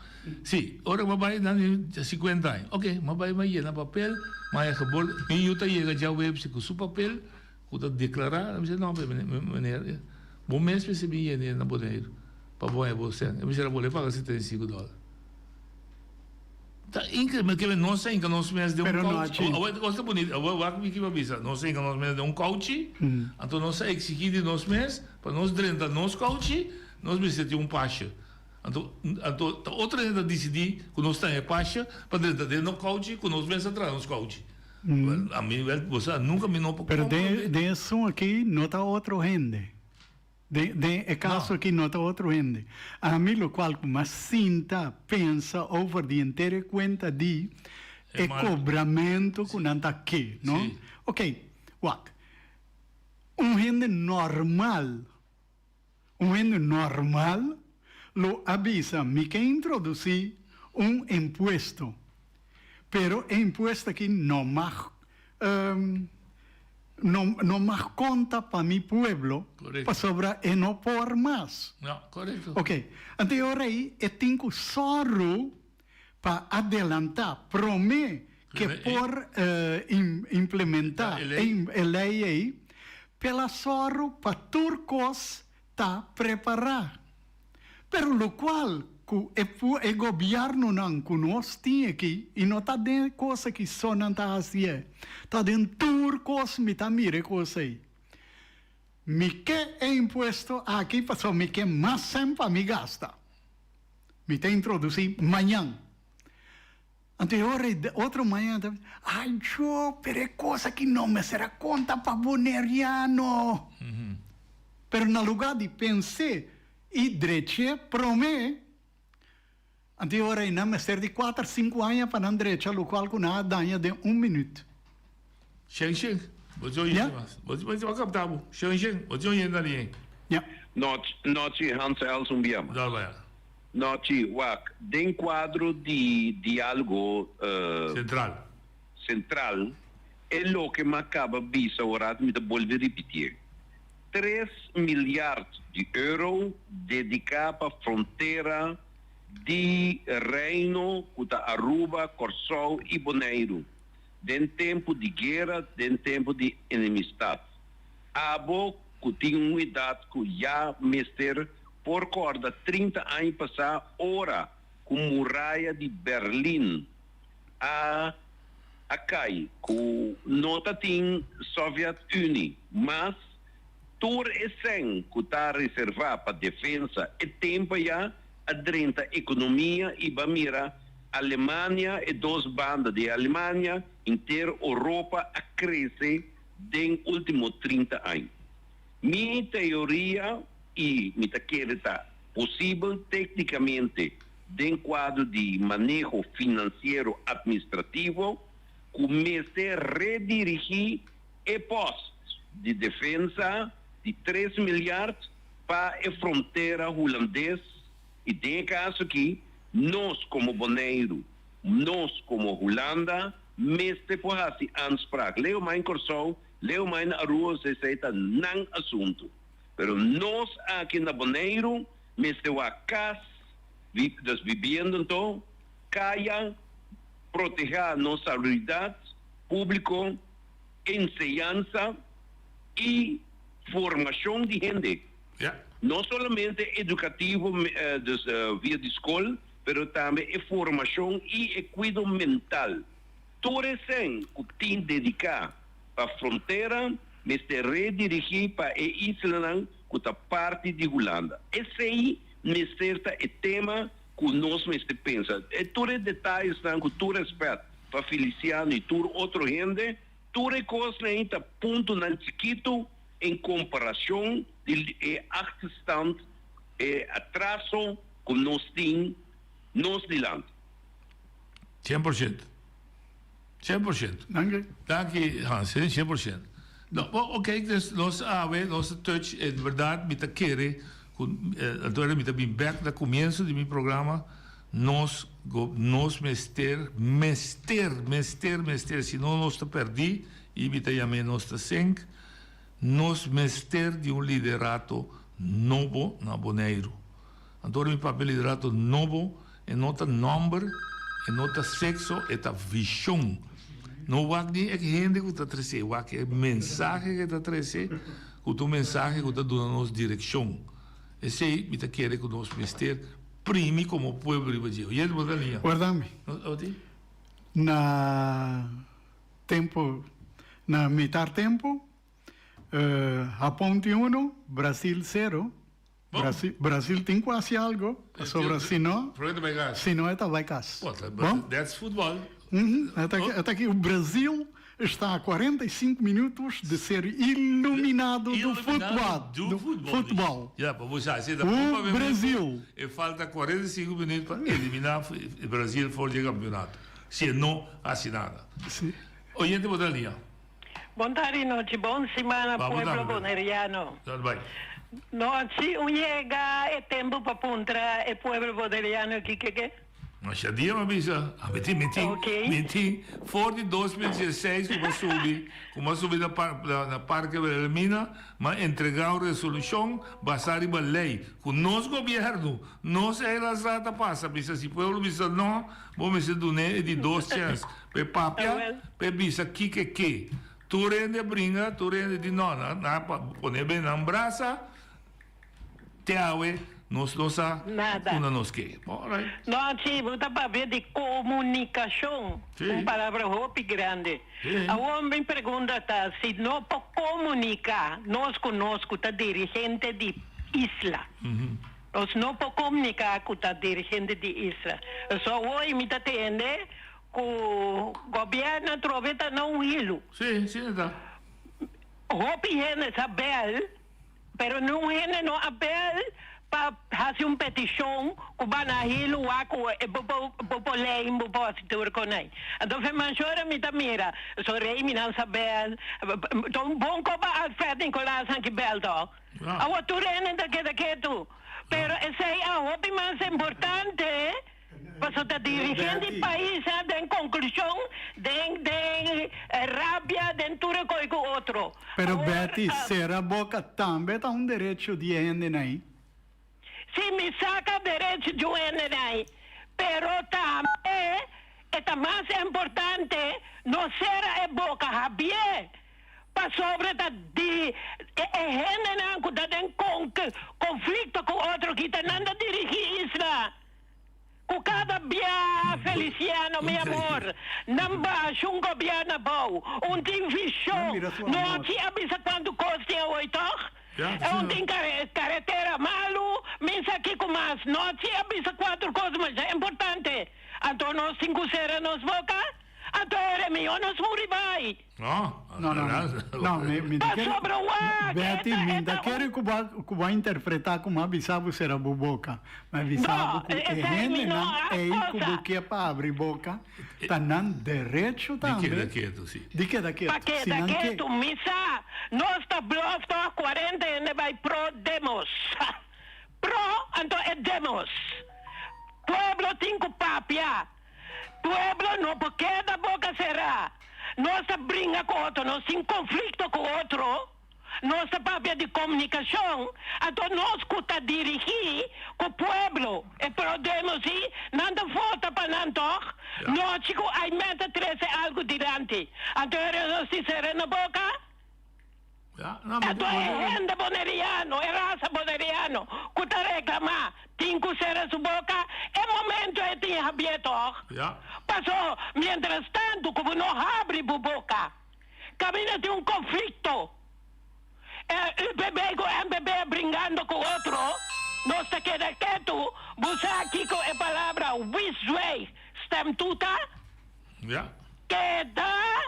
Sim, agora vai dar 50 anos. Ok, mas vai llenar papel, mas é bom, e eu chega já web com seu papel, que declarar, eu não, maneira, bom mês para se vir na boneiro. Para bom é você. Eu me vou levar $75. Tá incrível, que não sei que nós mesmos de um coach. Agora coisa bonita. Agora que me avisa, não sei que nós mesmos de um coach. Então nós exigir de nós mesmos para nós dentro nós coach, nós precisamos de um pacha. Então outra ainda decidir que nós temos pacha para dentro de nós coach, que nós mesmos atrás nós coach. A mim você nunca me não. Pero de isso aqui não está outro rende. É caso que não está outro gente. A mim, o qual uma cinta pensa over de inteira conta de cobramento que não está aqui, não? Sim. Ok, what? Gente normal, lo avisa, me quer introduzir imposto, pero o imposto aqui não mais no más conta para mi pueblo, para sobrar e não por mais. Não, correto. Ok, então agora aí eu tenho só para adelantar, prometer que por implementar a lei aí, pela só para turcos está preparado. Pero lo qual o governo não conosce aqui e não está dentro de coisa que só não está assim. Está dentro de coisa me está mire coisa aí. Me que é imposto aqui para me que mais sempre me gasta. Me tem introduzir amanhã. Anterior outro manhã, ai eu pero coisa que não me será conta para boneriano. Pero no lugar de pensar e direito promete anterior ainda me ser de 4, 5 anos para não direita, o qual com nada danha de 1 minuto. Xen, você olha mais. Você vai captar, Xen, você olha ali. Ja. Noti Hans Elson Biam. Daar vai. Noti Wak, den quadro de diálogo central é o que me acaba bisa ora me devolver repetir. 3 miljardos de euros dedicados para a fronteira de Reino, Aruba, Corsol e Bonaire, de tempo de guerra, de tempo de enemistade. Abo, que tinha uma idade que já mester por corda 30 anos passar, ora, com muralha de Berlim, a cai, que não tem Soviet Unie, mas todo esse que está reservado para defesa, é tempo já adrenta a economia e mira Alemanha e 2 bandas de Alemanha inteira Europa a crescer nos últimos 30 anos. Mi teoria e mi taquereta possível tecnicamente dentro quadro de manejo financeiro administrativo comece a redirigir e posto de defesa de 3 milhões para a fronteira holandesa e tem caso aqui nós como Bonaire, nós como Holanda mestre por assim anspraak leu mijn corso leu mijn arroz esse não assunto pero nós aqui na Bonaire mestre o casa das viviendas então caia proteger nossa realidade público enseñanza e formação de gente. Não somente educativo via de escola, mas também formação e cuidado mental. Todo isso que tem dedicar para a fronteira, mas te redirigir para a isla que é parte de Holanda. Esse aí, é tema que nós pensamos. E todos os detalhes que tu respeita para Feliciano e tu outra gente, todas as coisas ainda ponto na chiquito em comparação de achterstand e atraso que nós temos de land. 100%. 100%. Dank je, Hans. 100%. Nou, oké, dus nós touch, en verdade, met de keren, agora met de back da comienzo de mi programa, nós mester, se não nós te perdi, e me te chamei nós te senk, nós mester de liderato novo na Bonaire. Agora mi papel liderato novo, é nota number, é nota sexo, é a visão. Não vai nem é gente que está trazendo, vai que é mensagem que está trazendo, que o mensagem que está dando nos direção. Esse aí me te quer que nós mester primi como povo de Brasil. E ele botou linha. Guardame. Na tempo, na metade tempo, Japão tem 1, Brasil 0. Brasil tem quase algo. Sobre se não vai caso. That's football. Até aqui o Brasil está a 45 minutos de ser iluminado do futebol. O Brasil. E falta 45 minutos para eliminar o Brasil fora do campeonato. Se não, assim nada. Oyente, boa linha. Bom tarde, noite. Bom semana, pueblo boneriano. Noite, chega é tempo para puntra o pueblo boneriano aqui, que? Mas já dia, mas menti, fora de 2016, como subi na Parque Belmina, mas entregar a resolução, basada em lei. Com nosso governo, nós é a rata passa, bisa se pueblo bisa não, vamos ser de 2 chances. Pe papia, pe bisa que. Tu rende brinca, tu rende de não, na poner bem na braça, te awe. Nós nada. Nós que. Nós temos para ver de comunicação. Uma palavra roupa grande. A homem pergunta se não pode comunicar, nós conosco a dirigente de isla. Nós não podemos comunicar com a dirigente de isla. Só hoje me entende que o governo troveta não hilo. Sim, tá. Roupa é saber, pero não é não abel. Fazer uma petição que vai na hilo a lei em propósito com ele. Então, foi manchora me mira, sou rei me não saber, então bom como Alfredo Nicolás aqui belto. A outra é daquele tu, pero esse é a hobby mais importante. Para o dirigente do país, em conclusão, tem rábia, tem tudo com o outro. Pero Betty, será boca também tem direito de ir se me saca direito de um NNI, pero também é mais importante não ser a boca rabie para sobre de NNI que está em conflito com outro que está nada dirigir isso. Com cada dia Feliciano, meu amor, não baixa um governo bom, tem visão, não te avisa quanto custa 8 tem carretera malo, mas aqui com mais, não te avisa 4 coisas, mas é importante. Então nós 5 será nos boca, Anto mi onos muribay. No, me Sobra wag. Betty, minda quero que vai interpretar como a bisabo será boboca. Mas bisabo que rende não é como que é para abrir boca. Tá nan direito também. De que daqui? Daqui, misa. Nós tá bluff a 40 e vai pro demos. Pro, anto é demos. Pueblo cinco papia. Pueblo não porque da boca será. Nós brinca com outro, nós em conflito com outro. Nossa papia de comunicação. Então nós que dirigir com o pueblo. E podemos ir, nada falta para nantoch. Nós chico ai meta 13 algo dirante. Então nós se será na boca. Então é gente boneriano, é raça boneriano. Kuta reclamar, tinco será su boca. É momento é tinha aberto. Passou, mientras tanto, como não abre a boca. Camina de conflito. O bebê com o MBB brincando com outro. Nós está quieto. Você aqui com a palavra wisway. Stem tuta. Que dá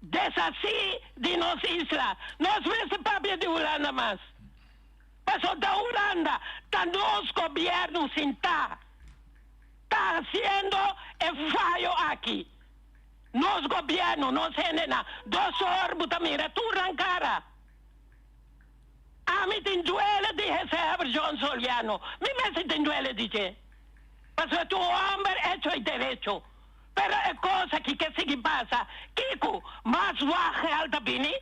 desassi de nossa isla. Nós vemos papel de Holanda mais. Passou da Holanda. Tá nos governo sem tá. Está haciendo el fallo aquí. Nos gobierno, nos genera 2 horas, mira, tu rancara. A mí te duele, dije Sever John Soliano. Mi me te duele, dije. Porque tu hombre hecho y derecho. Pero es cosa que sigue pasa. Kiko, más baja alta bini.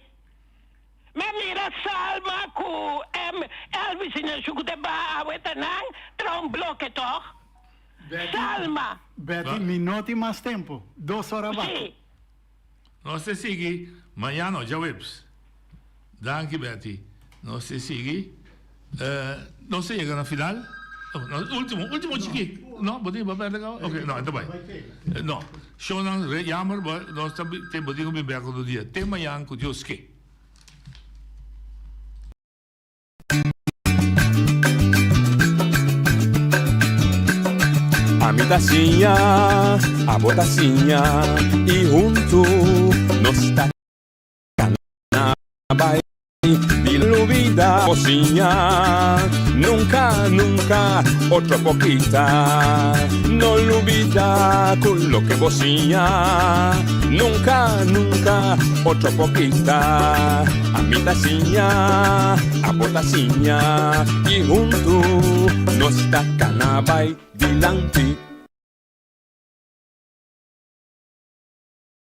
Me mira Salma ku Elvis in el chucu de ba a wetanang, tra un bloque toch. Salma. Betty, minuto mais tempo. 2 horas abaixo. Sim. Nós se sigue, amanhã não, já webs. Danke, Betty. Nós se sigue. Não se chega na final. Último chiqui. Não, pode para perder. Ok, não, então vai. Não. Shonan, jammer, nós temos que me ver no dia. Tem amanhã com Deus que. A mi tacinha, a botacinha e junto nos está canaba y la vida cocinha. Nunca, otra poquita. No olvida con lo que bocina. Nunca, otra poquita. A mi tacinha, a botacinha y junto nos está canaba y dilante.